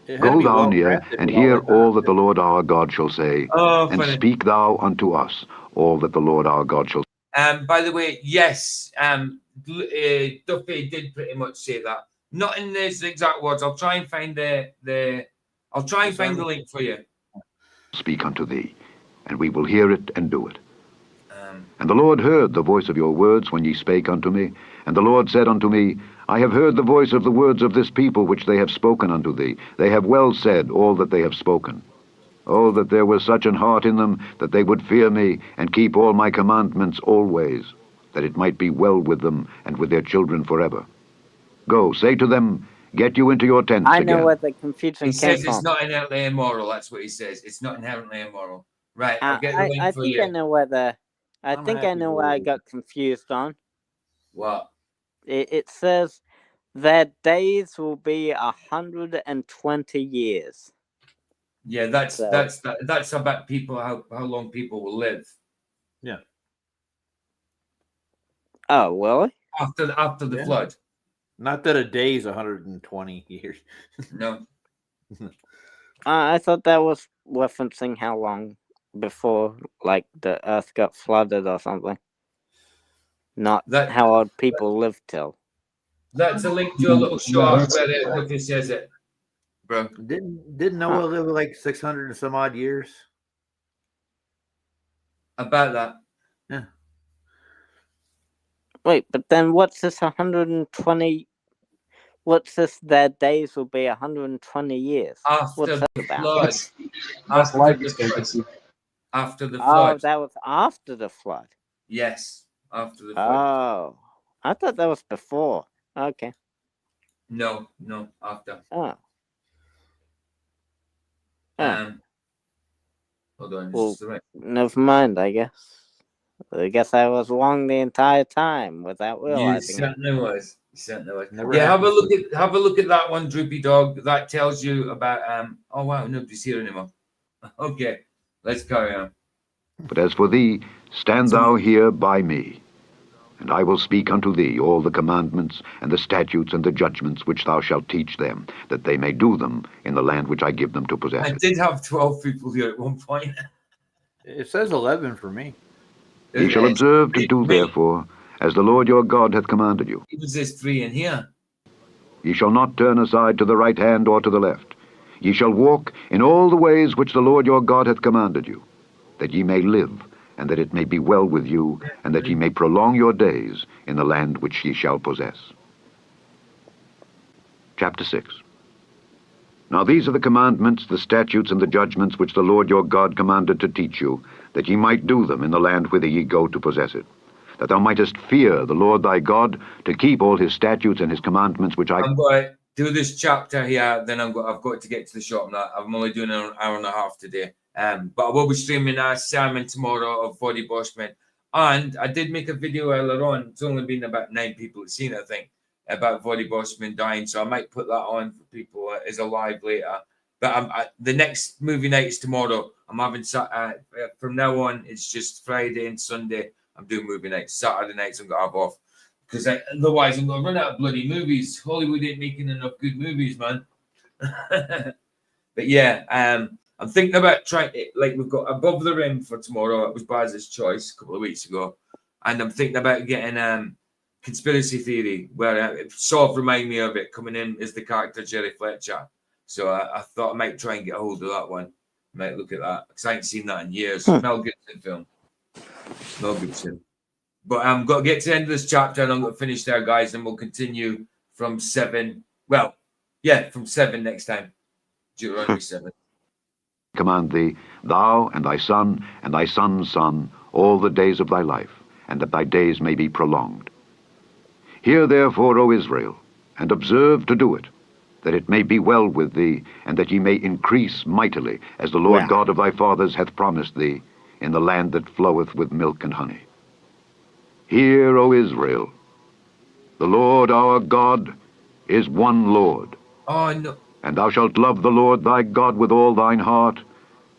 Go thou near, and hear all that the Lord our God shall say, and speak thou unto us all that the Lord our God shall say. By the way, yes, Duffy did pretty much say that. Not in these exact words. I'll try and find the link for you. Speak unto thee, and we will hear it and do it. And the Lord heard the voice of your words when ye spake unto me. And the Lord said unto me, I have heard the voice of the words of this people which they have spoken unto thee. They have well said all that they have spoken. Oh, that there was such an heart in them, that they would fear me, and keep all my commandments always, that it might be well with them, and with their children forever. Go, say to them, get you into your tents again. I know where the confusion He came says from. it's not inherently immoral. That's what he says. It's not inherently immoral. Right, I'll get the link I for think you. I know where I know where I got confused on. What? It says their days will be 120 years. Yeah, that's about people how long people will live. Yeah. Oh, really? After the flood. Not that a day is 120 years. No. I thought that was referencing how long before, like, the earth got flooded or something. Not how old people lived till. That's a link to a little short where it says it, bro. Didn't Noah live like 600 and some odd years? About that. Yeah. Wait, but then what's this 120? What's this? Their days will be 120 years. What's that about? Flood. That's life expectancy. After the flood. Oh, that was after the flood. Yes, after the flood. Oh, I thought that was before. Okay. No, after. Oh. Hold on. Well, never mind, I guess. I guess I was wrong the entire time without realizing. You certainly was. Yeah, have a look at that one, Droopy Dog. That tells you about oh wow, nobody's here anymore. Okay, let's carry on. But as for thee, stand thou here by me, and I will speak unto thee all the commandments and the statutes and the judgments which thou shalt teach them, that they may do them in the land which I give them to possess. I did have 12 people here at one point. It says 11 for me. Ye shall observe to do, therefore, as the Lord your God hath commanded you. It says 3 in here. Ye shall not turn aside to the right hand or to the left. Ye shall walk in all the ways which the Lord your God hath commanded you, that ye may live, and that it may be well with you, and that ye may prolong your days in the land which ye shall possess. Chapter 6. Now these are the commandments, the statutes, and the judgments which the Lord your God commanded to teach you, that ye might do them in the land whither ye go to possess it, that thou mightest fear the Lord thy God, to keep all his statutes and his commandments which I'm going to do this chapter here, then I've got to get to the shop now. I'm only doing an hour and a half today. But I will be streaming a sermon tomorrow of Body Boschman. And I did make a video earlier on. It's only been about 9 people have seen it, I think, about Body Boschman dying. So I might put that on for people as a live later. But the next movie night is tomorrow. I'm having from now on, it's just Friday and Sunday. I'm doing movie nights. Saturday nights I'm going to have off. Because otherwise I'm going to run out of bloody movies. Hollywood ain't making enough good movies, man. But yeah, I'm thinking about trying it. Like, we've got Above the Rim for tomorrow. It was Baz's choice a couple of weeks ago. And I'm thinking about getting Conspiracy Theory, where it sort of reminded me of it, coming in as the character Jerry Fletcher. So I thought I might try and get a hold of that one. I might look at that, because I ain't seen that in years. Mel Gibson film. Mel Gibson. But I'm going to get to the end of this chapter, and I'm going to finish there, guys, and we'll continue from 7. Well, yeah, from 7 next time. Deuteronomy 7. command thee, thou and thy son and thy son's son, all the days of thy life, and that thy days may be prolonged. Hear therefore, O Israel, and observe to do it, that it may be well with thee, and that ye may increase mightily, as the Lord God of thy fathers hath promised thee, in the land that floweth with milk and honey. Hear, O Israel, the Lord our God is one Lord. Oh, no. And thou shalt love the Lord thy God with all thine heart,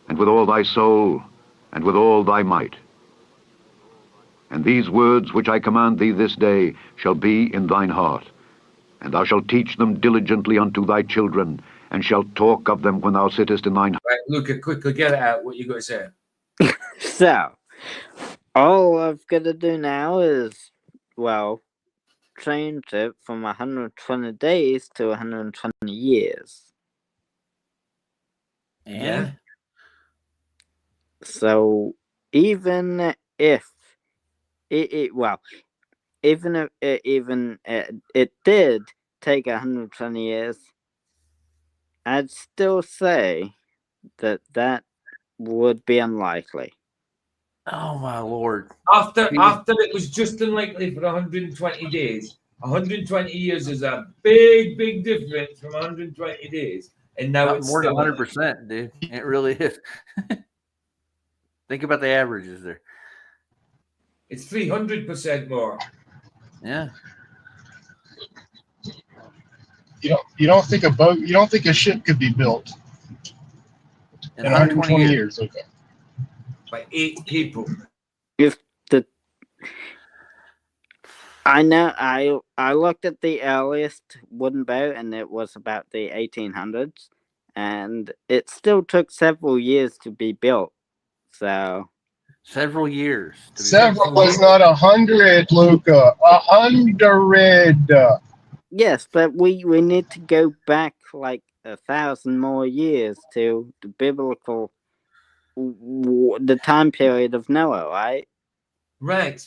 and with all thy soul, and with all thy might. And these words which I command thee this day shall be in thine heart, and thou shalt teach them diligently unto thy children, and shalt talk of them when thou sittest in thine house. Right, Luca, quickly get it out. What you got to say? So, all I've got to do now is, well, change it from 120 days to 120 years. Yeah. So, even if it did take 120 years, I'd still say that would be unlikely. Oh my Lord! After it was just unlikely for 120 days. 120 years is a big, big difference from 120 days, and now Not it's more than still 100%, dude. It really is. Think about the averages there. It's 300% more. Yeah. You don't think a ship could be built in 120 years? Okay. By 8 people. I know. I looked at the earliest wooden boat, and it was about the 1800s, and it still took several years to be built. So several years. Several was not 100, Luca. 100. Yes, but we need to go back like 1,000 more years to the biblical, the time period of Noah, right? Right.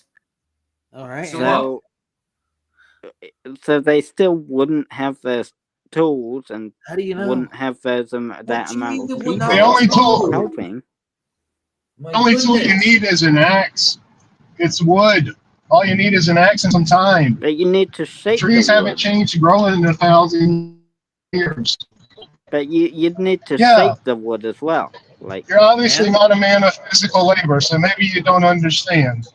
All right. So they still wouldn't have those tools, and how do you know? Wouldn't have those that amount of people The only tool helping. The only tool you need is an axe. It's wood. All you need is an axe and some time. But you need to shape trees the haven't wood. changed growing in 1,000 years. But you'd need to shape the wood as well. Like, you're obviously not a man of physical labor, so maybe you don't understand.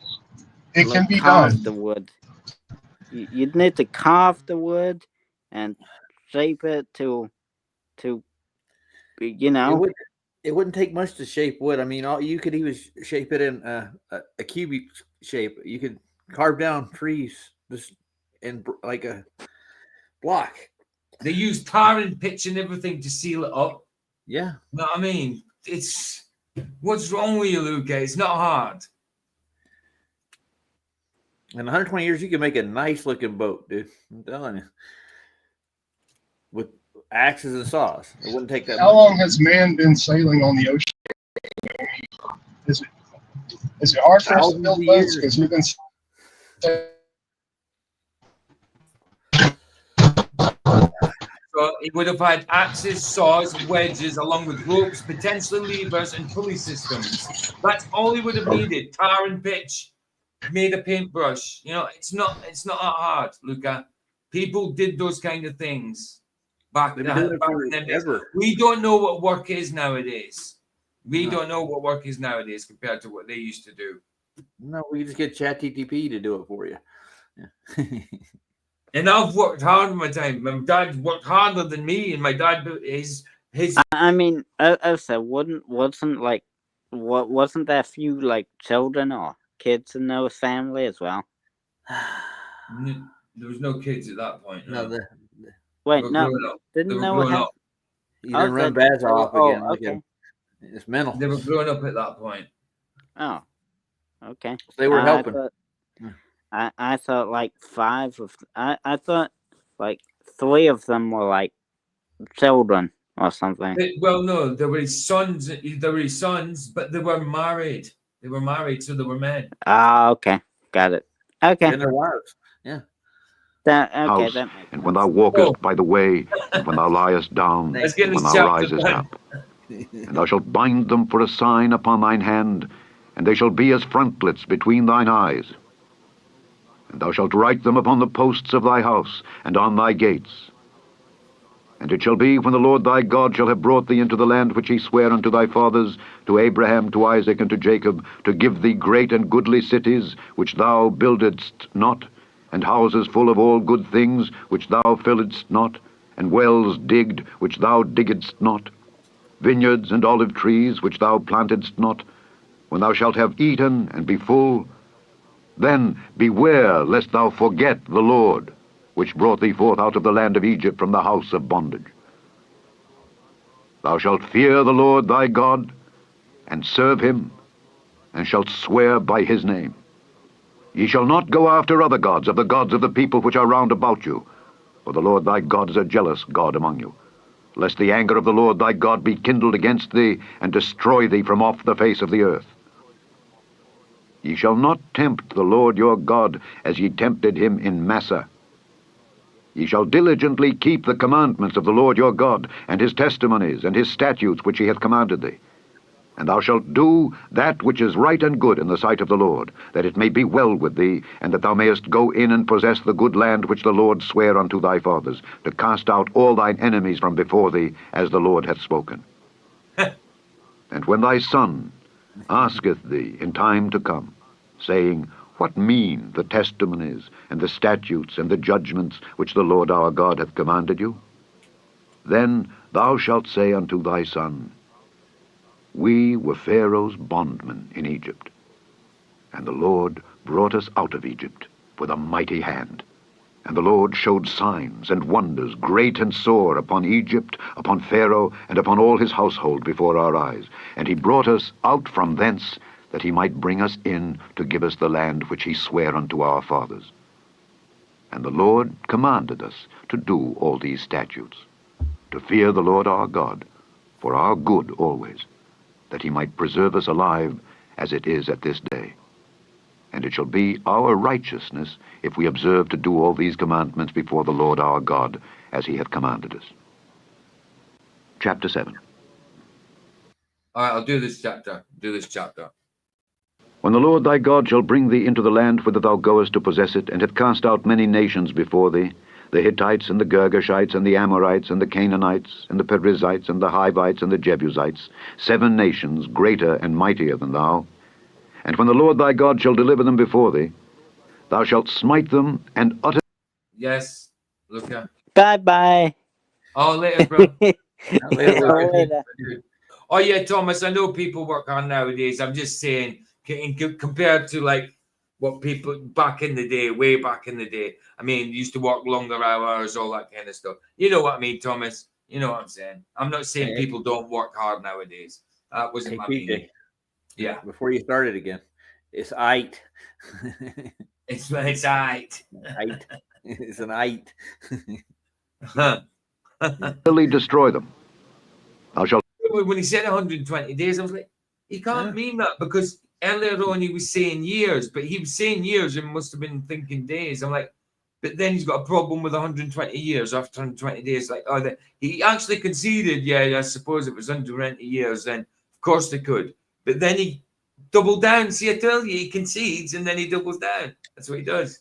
It can be done. The wood. You'd need to carve the wood and shape it to you know. It wouldn't take much to shape wood. I mean, you could even shape it in a cubic shape. You could carve down trees just in like a block. They use tar and pitch and everything to seal it up. Yeah. You know what I mean? It's What's wrong with you, Luca? It's not hard. In 120 years, you can make a nice looking boat, dude. I'm telling you. With axes and saws. It wouldn't take that How much. long has man been sailing on the ocean? Is it hard for us to Thousands build of boats? years. Because we've been So he would have had axes, saws, wedges, along with ropes, potentially levers, and pulley systems. That's all he would have needed. Tar and pitch, made a paintbrush. You know, it's not that hard, Luca. People did those kind of things back They've been doing it in them days. forever. We don't know what work is nowadays. We No. don't know what work is nowadays compared to what they used to do. No, we just get ChatGPT to do it for you. Yeah. And I've worked hard in my time. My dad worked harder than me, and my dad his. I mean, also, wasn't there a few like children or kids in those family as well? There was no kids at that point. No, No. Wait, They were no, growing up. didn't They were Noah growing have? up. you didn't run that- Baz off again. Oh, Look at okay. him. It's mental. They were growing up at that point. Oh, okay. They were helping. I thought like five of. I thought like 3 of them were like children or something. Well, no, they were his sons. They were his sons, but they were married. They were married, so they were men. Ah, okay, got it. Okay, And their wives. Yeah. that makes and when sense. thou walkest by the way, and when thou liest down, Let's get and when this thou chapter risest done. up. And thou shalt bind them for a sign upon thine hand, and they shall be as frontlets between thine eyes. And thou shalt write them upon the posts of thy house, and on thy gates. And it shall be, when the Lord thy God shall have brought thee into the land which he sware unto thy fathers, to Abraham, to Isaac, and to Jacob, to give thee great and goodly cities, which thou buildedst not, and houses full of all good things, which thou filledst not, and wells digged, which thou diggedst not, vineyards and olive trees, which thou plantedst not, when thou shalt have eaten and be full, then beware lest thou forget the Lord, which brought thee forth out of the land of Egypt from the house of bondage. Thou shalt fear the Lord thy God, and serve him, and shalt swear by his name. Ye shall not go after other gods, of the gods of the people which are round about you, for the Lord thy God is a jealous God among you, lest the anger of the Lord thy God be kindled against thee, and destroy thee from off the face of the earth. Ye shall not tempt the Lord your God, as ye tempted him in Massa. Ye shall diligently keep the commandments of the Lord your God, and his testimonies, and his statutes which he hath commanded thee. And thou shalt do that which is right and good in the sight of the Lord, that it may be well with thee, and that thou mayest go in and possess the good land which the Lord sware unto thy fathers, to cast out all thine enemies from before thee, as the Lord hath spoken. And when thy son asketh thee in time to come, saying, What mean the testimonies, and the statutes, and the judgments which the Lord our God hath commanded you? Then thou shalt say unto thy son, We were Pharaoh's bondmen in Egypt, and the Lord brought us out of Egypt with a mighty hand. And the Lord showed signs and wonders great and sore upon Egypt, upon Pharaoh, and upon all his household before our eyes. And he brought us out from thence, that he might bring us in to give us the land which he sware unto our fathers. And the Lord commanded us to do all these statutes, to fear the Lord our God, for our good always, that he might preserve us alive as it is at this day. And it shall be our righteousness if we observe to do all these commandments before the Lord our God, as he hath commanded us. Chapter 7. All right, I'll do this chapter. When the Lord thy God shall bring thee into the land whither thou goest to possess it, and hath cast out many nations before thee, the Hittites, and the Girgashites, and the Amorites, and the Canaanites, and the Perizzites, and the Hivites, and the Jebusites, 7 nations greater and mightier than thou, and when the Lord thy God shall deliver them before thee, thou shalt smite them and utter... Yes, Luca. Bye. Oh, later, bro. Later. Oh yeah, Thomas. I know people work hard nowadays. I'm just saying, compared to like what people back in the day, way back in the day. I mean, used to work longer hours, all that kind of stuff. You know what I mean, Thomas? You know what I'm saying? I'm not saying people don't work hard nowadays. That wasn't Hey, my PJ, meaning. Yeah, before you start it again, it's ite. it's aight. Ite. It's an ite. Utterly destroy them. Thou shalt When he said 120 days, I was like, he can't mean that, because earlier on he was saying years, but he was saying years and must have been thinking days. I'm like, but then he's got a problem with 120 years after 120 days. Like, oh, he actually conceded, yeah, I suppose it was 120 years, then of course they could. But then he doubled down. See, I tell you, he concedes and then he doubles down. That's what he does.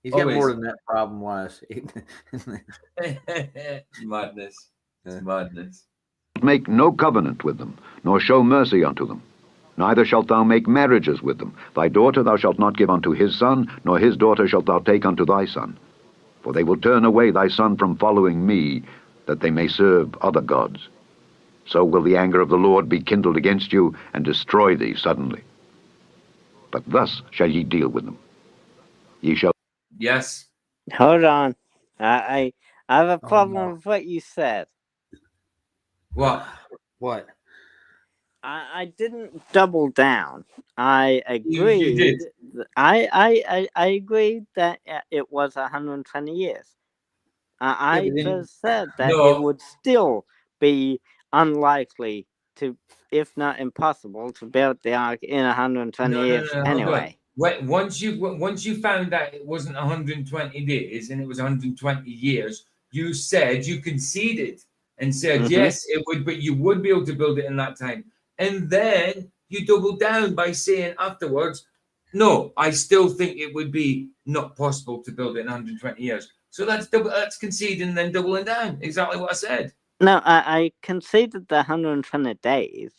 He's got Always. more than that problem-wise. Madness. It's madness. make no covenant with them, nor show mercy unto them. Neither shalt thou make marriages with them. Thy daughter thou shalt not give unto his son, nor his daughter shalt thou take unto thy son. For they will turn away thy son from following me, that they may serve other gods. So will the anger of the Lord be kindled against you, and destroy thee suddenly. But thus shall ye deal with them. Ye shall... Yes. Hold on. I have a problem with what you said. What? What? I didn't double down. I agreed. You did. I agreed that it was 120 years. I just said that No. it would still be unlikely to, if not impossible, to build the ark in 120 years anyway. Once you found out it wasn't 120 days and it was 120 years, you said, you conceded and said, yes, it would, but you would be able to build it in that time. And then you doubled down by saying afterwards, no, I still think it would be not possible to build it in 120 years. So that's conceding and then doubling down. Exactly what I said. No, I conceded the 120 days.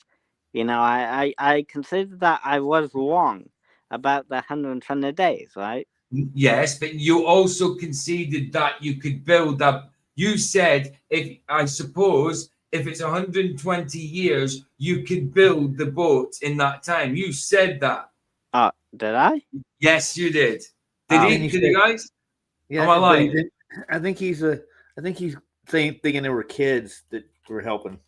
You know, I conceded that I was wrong about the 120 days, right? Yes, but you also conceded that you could build up. You said, I suppose, if it's 120 years, you could build the boat in that time. You said that. Did I? Yes, you did. Did he, guys? Yeah, Am I lying? I think he's thinking there were kids that were helping.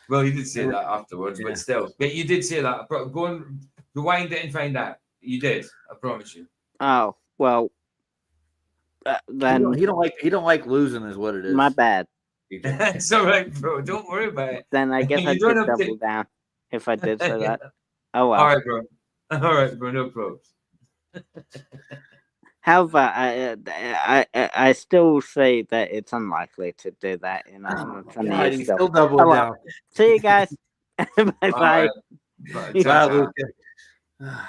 Well, he did say that afterwards, Yeah. but still. But you did say that. Go and rewind it and find out. You did. I promise you. Oh, well, then He don't like losing, is what it is. my bad. It's all right, bro. Don't worry about it. Then I guess I You don't did have to- double down if I did say that. Oh well. All right, bro. All right, bro. No problems. However, I still say that it's unlikely to do that in 120 God, years. he's Still. still doubling Oh, down. well. See you guys. Bye All bye. right. Bye, Luca. Luca.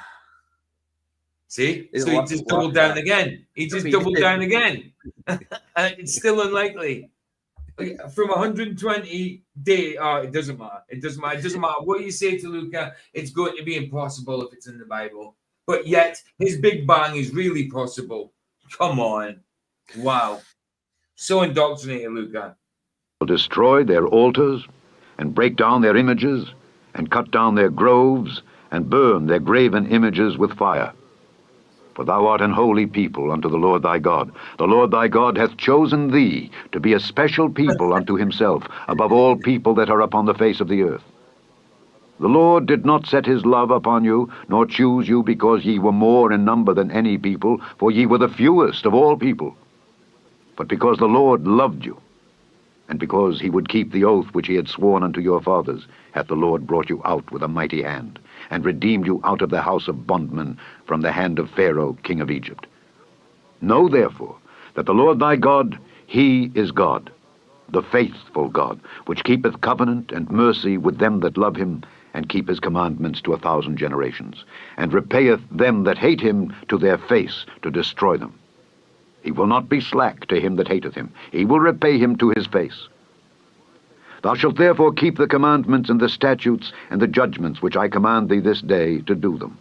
See? It's So a he lot- just a lot doubled down of- again. He just He doubled did. down again. And it's still unlikely. From 120 day, it doesn't matter. It doesn't matter. It doesn't matter what you say to Luca. It's going to be impossible if it's in the Bible. But yet, his Big Bang is really possible. Come on. Wow. So indoctrinated, Luca. destroy their altars, and break down their images, and cut down their groves, and burn their graven images with fire. For thou art an holy people unto the Lord thy God. The Lord thy God hath chosen thee to be a special people unto himself, above all people that are upon the face of the earth. The Lord did not set his love upon you, nor choose you because ye were more in number than any people, for ye were the fewest of all people. But because the Lord loved you, and because he would keep the oath which he had sworn unto your fathers, hath the Lord brought you out with a mighty hand, and redeemed you out of the house of bondmen, from the hand of Pharaoh king of Egypt. Know therefore that the Lord thy God, he is God, the faithful God, which keepeth covenant and mercy with them that love him, and keep his commandments to 1,000 generations, and repayeth them that hate him to their face, to destroy them. He will not be slack to him that hateth him. He will repay him to his face. Thou shalt therefore keep the commandments and the statutes and the judgments which I command thee this day to do them.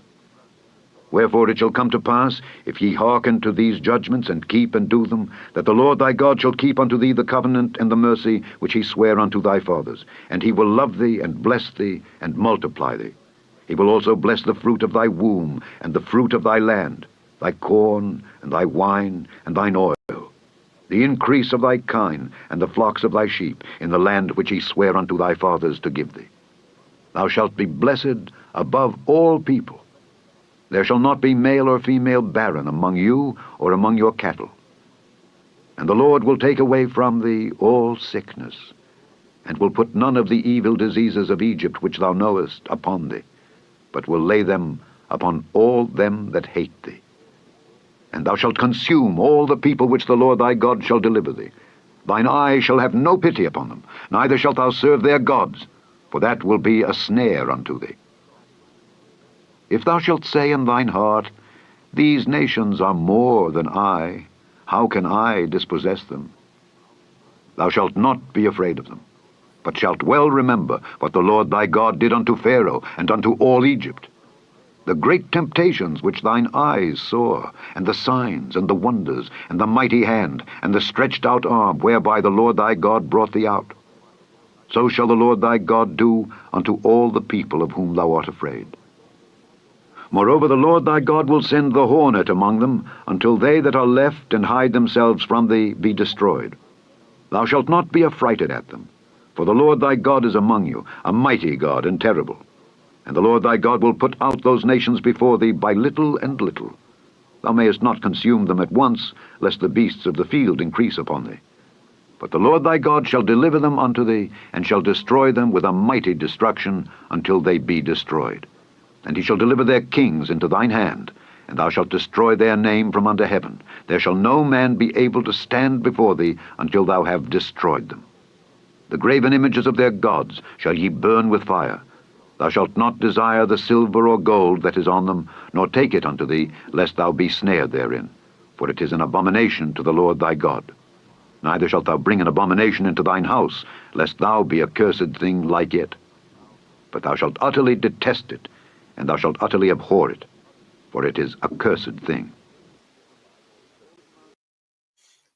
Wherefore it shall come to pass, if ye hearken to these judgments, and keep and do them, that the Lord thy God shall keep unto thee the covenant and the mercy which he sware unto thy fathers, and he will love thee, and bless thee, and multiply thee. He will also bless the fruit of thy womb, and the fruit of thy land, thy corn, and thy wine, and thine oil, the increase of thy kine, and the flocks of thy sheep, in the land which he sware unto thy fathers to give thee. Thou shalt be blessed above all people. There shall not be male or female barren among you or among your cattle. And the Lord will take away from thee all sickness, and will put none of the evil diseases of Egypt which thou knowest upon thee, but will lay them upon all them that hate thee. And thou shalt consume all the people which the Lord thy God shall deliver thee. Thine eye shall have no pity upon them, neither shalt thou serve their gods, for that will be a snare unto thee. If thou shalt say in thine heart, These nations are more than I, how can I dispossess them? Thou shalt not be afraid of them, but shalt well remember what the Lord thy God did unto Pharaoh and unto all Egypt, the great temptations which thine eyes saw, and the signs, and the wonders, and the mighty hand, and the stretched out arm, whereby the Lord thy God brought thee out. So shall the Lord thy God do unto all the people of whom thou art afraid. Moreover, the Lord thy God will send the hornet among them, until they that are left and hide themselves from thee be destroyed. Thou shalt not be affrighted at them, for the Lord thy God is among you, a mighty God and terrible. And the Lord thy God will put out those nations before thee by little and little. Thou mayest not consume them at once, lest the beasts of the field increase upon thee. But the Lord thy God shall deliver them unto thee, and shall destroy them with a mighty destruction, until they be destroyed. And he shall deliver their kings into thine hand, and thou shalt destroy their name from under heaven. There shall no man be able to stand before thee until thou have destroyed them. The graven images of their gods shall ye burn with fire. Thou shalt not desire the silver or gold that is on them, nor take it unto thee, lest thou be snared therein. For it is an abomination to the Lord thy God. Neither shalt thou bring an abomination into thine house, lest thou be a cursed thing like it. But thou shalt utterly detest it, and thou shalt utterly abhor it, for it is a cursed thing.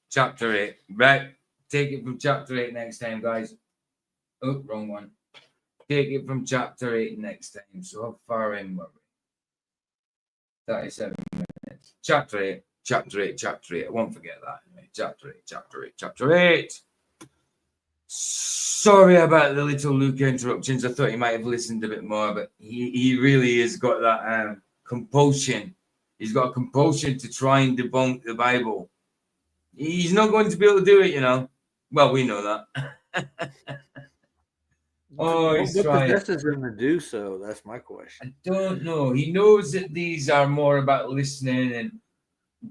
Chapter 8. Right. Take it from chapter 8 next time, guys. Oh, wrong one. Take it from chapter 8 next time. So how far in were we? 37 minutes. Chapter 8. Chapter 8. Chapter 8. I won't forget that. Anyway. Chapter 8. Chapter 8. Chapter 8. Sorry about the little Luke interruptions. I thought he might have listened a bit more, but he really has got that compulsion. He's got a compulsion to try and debunk the Bible. He's not going to be able to do it, you know. Well, we know that. Oh, he's what trying. possesses him to do so? That's my question. I don't know. He knows that these are more about listening and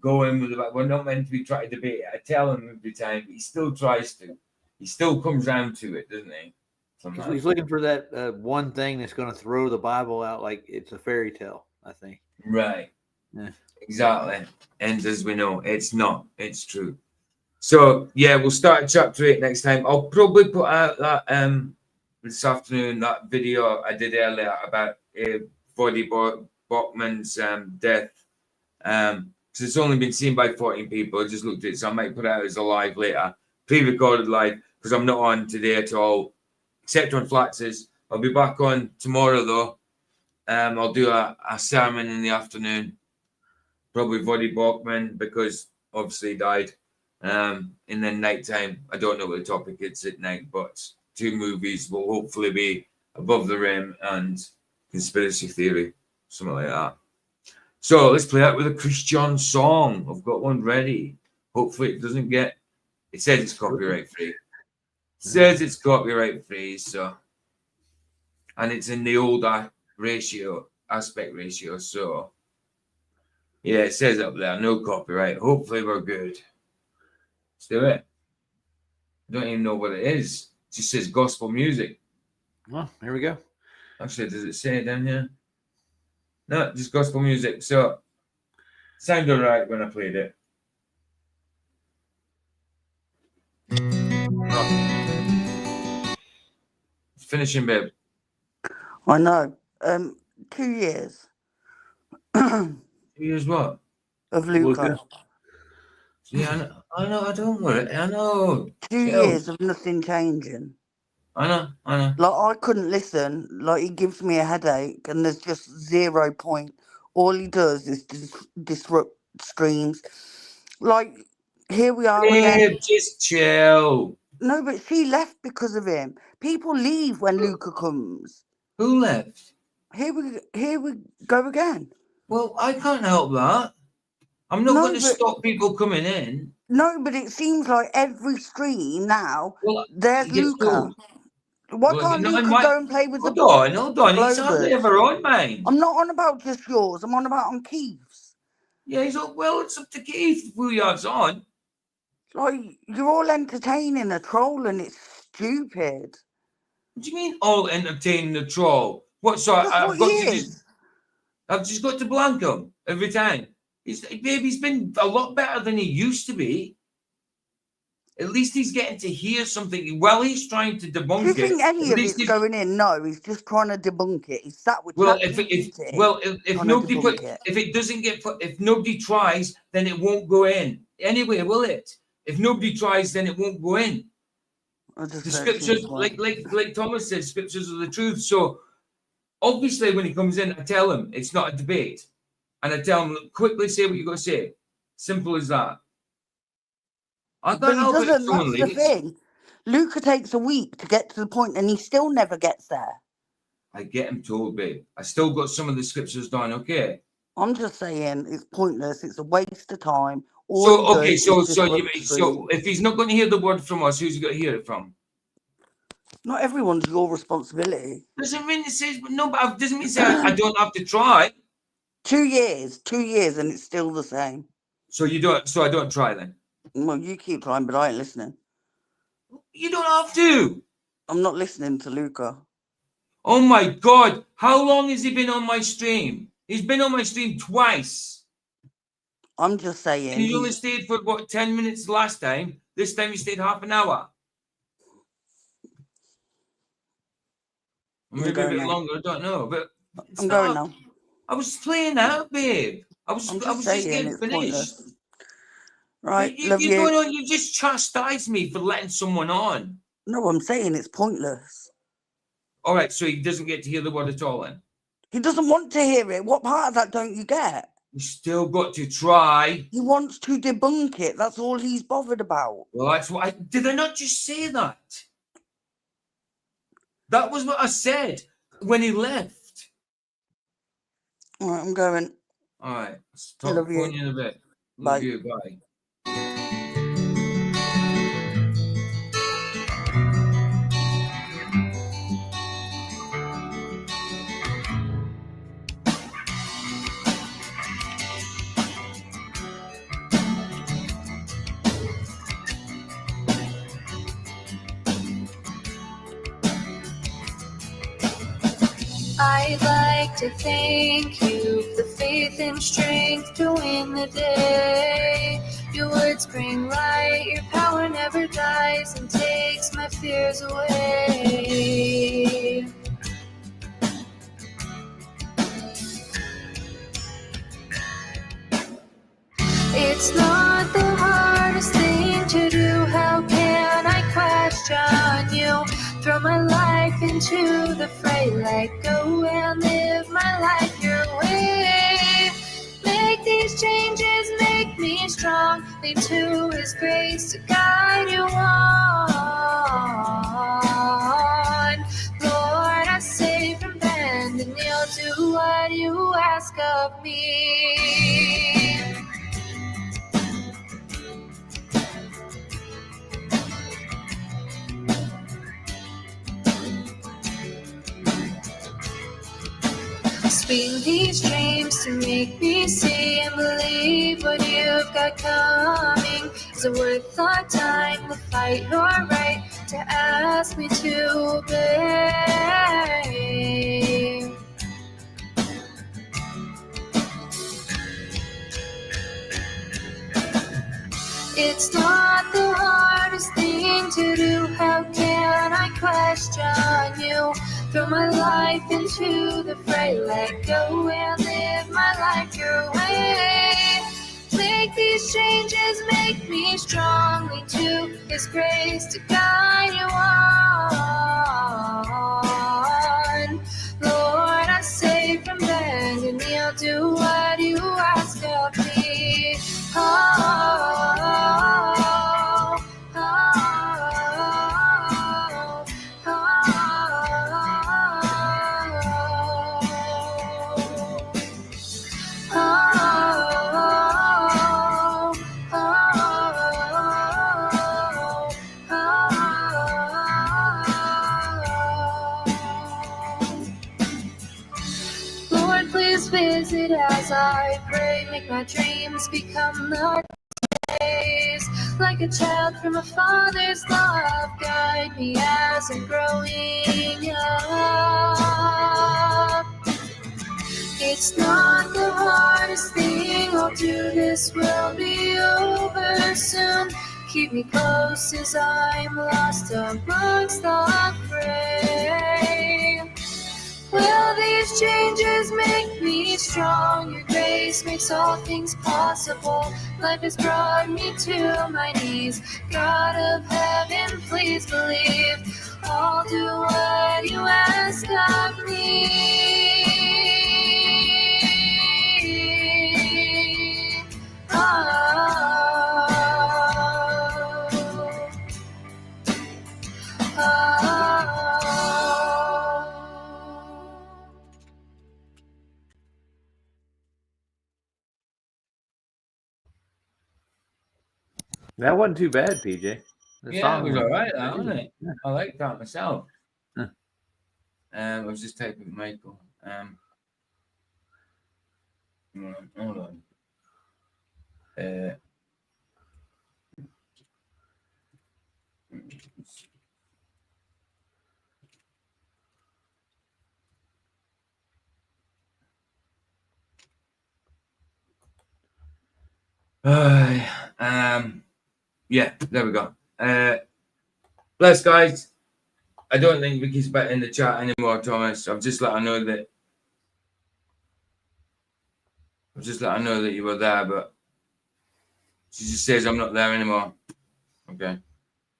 going with the Bible. We're not meant to be trying to debate it. I tell him every time, but he still tries to. He still comes round to it, doesn't he? Somehow. He's looking for that one thing that's going to throw the Bible out like it's a fairy tale, I think. Right. Yeah. Exactly. And as we know, it's not. It's true. So, yeah, we'll start at chapter 8 next time. I'll probably put out that this afternoon, that video I did earlier about Voddie Bachman's death. So it's only been seen by 14 people. I just looked at it, so I might put it out as a live later. Pre-recorded live, because I'm not on today at all, except on Flax's. I'll be back on tomorrow, though. I'll do a sermon in the afternoon. Probably Voddie Bachman, because obviously he died. And then nighttime, I don't know what the topic is at night, but 2 movies will hopefully be Above the Rim and Conspiracy Theory, something like that. So let's play out with a Christian song. I've got one ready. Hopefully it doesn't get... It says it's copyright free. It says it's copyright free, so... And it's in the older aspect ratio, so... Yeah, it says up there, no copyright. Hopefully we're good. Let's do it. I don't even know what it is. It just says gospel music. Well, here we go. Actually, does it say it down here? No, just gospel music. So, sounded right when I played it. Oh. It's finishing, babe. I know. 2 years 2 years what? of Luca. Yeah, I know. I don't worry. I know. 2 years of nothing changing. I know. Like, I couldn't listen. Like, he gives me a headache, and there's just 0 point. All he does is disrupt streams. Like, here we are again. Babe, just chill. No, but she left because of him. People leave when Luca comes. Who left? Here we go again. Well, I can't help that. I'm not No, going to but- stop people coming in. No, but it seems like every stream now, Well, there's yes, Luca. so- Why well, can't no, Luca go and play with hold the on. He's hardly Globers? ever on, mate. I'm not on about just yours. I'm on about on Keith's. Yeah, he's all, well, it's up to Keith who you have on. Like, you're all entertaining a troll and it's stupid. What do you mean all entertaining the troll? What, so That's I've what got he to is. I've just got to blank him every time. He's been a lot better than he used to be. At least he's getting to hear something while he's trying to Do you debunk it. think any At of least it's going in? No, he's just trying to debunk it. He's sat with well, ChatGPT if trying nobody to put debunk it. if it doesn't get put, if nobody tries, then it won't go in anyway, will it? If nobody tries, then it won't go in. I just The don't see scriptures, the point. like Thomas said, scriptures are the truth. So obviously, when he comes in, I tell him it's not a debate, and I tell him quickly say what you got to say. Simple as that. I But can't he help it if doesn't. someone That's the leaves. thing. Luca takes a week to get to the point, and he still never gets there. I get him told, babe. I still got some of the scriptures down. Okay. I'm just saying it's pointless. It's a waste of time. All So he okay, does so is disrupt so streams. if he's not going to hear the word from us, who's he going to hear it from? Not everyone's your responsibility. Doesn't mean it says no, but doesn't mean say I don't have to try. 2 years, and it's still the same. So you don't. So I don't try then. Well, you keep trying, but I ain't listening. You don't have to. I'm not listening to Luca. Oh my God! How long has he been on my stream? He's been on my stream twice. I'm just saying. And he only stayed for what 10 minutes last time. This time he stayed half an hour. Maybe a bit longer. I don't know, but I'm going now. I was playing out, babe. I was saying just getting it's finished. pointless. Right, you, love you're you. going on. You just chastised me for letting someone on. No, I'm saying it's pointless. All right, so he doesn't get to hear the word at all then? He doesn't want to hear it. What part of that don't you get? You still got to try. He wants to debunk it. That's all he's bothered about. Well, that's what did I not just say that? That was what I said when he left. All right, I'm going. All right, I love you. in a bit. Bye. Love you, bye. I'd like to thank you for the faith and strength to win the day. Your words bring light, your power never dies and takes my fears away. It's not the hardest thing to do. How can I question you? Throw my life into the fray, let go and live my life your way. Make these changes, make me strong. Lead to His grace to guide you on. Lord, I say from bend and kneel, do what you ask of me. Swing these dreams to make me see and believe what you've got coming. Is it worth our time to fight your right to ask me to obey? It's not the hardest thing to do. How can I question you? Throw my life into the fray, let go and live my life your way. Make these changes, make me strong. Lead to His grace to guide you on. Lord, I say from bend and kneel, do what you ask of me. always visit as I pray. Make my dreams become the days. Like a child from a father's love, guide me as I'm growing up. It's not the hardest thing I'll do, this will be over soon. Keep me close as I'm lost amongst the fray. Will these changes make me strong? Your grace makes all things possible. Life has brought me to my knees. God of heaven, please believe I'll do what you ask of me. That wasn't too bad, PJ. The Yeah, song it was all right, that, wasn't it? Yeah. I like that myself. Huh. I was just typing with Michael. Hold on. Yeah, there we go. Bless, guys. I don't think Vicky's back in the chat anymore, Thomas. I've just let her know that. I've just let her know that you were there, but she just says I'm not there anymore. Okay.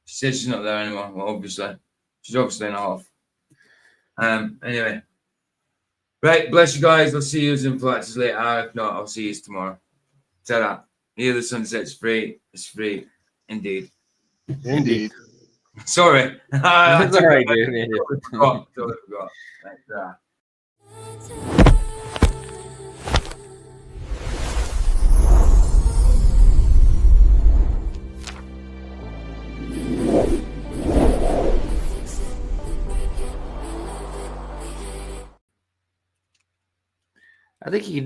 She says she's not there anymore. Well, obviously, she's obviously not off. Anyway, right. Bless you guys. I'll see you in Flatches later. If not, I'll see you tomorrow. Ta-da. Here the sunset's free. It's free, indeed. Indeed. Sorry. That's all right, dude. Totally forgot. I think you can do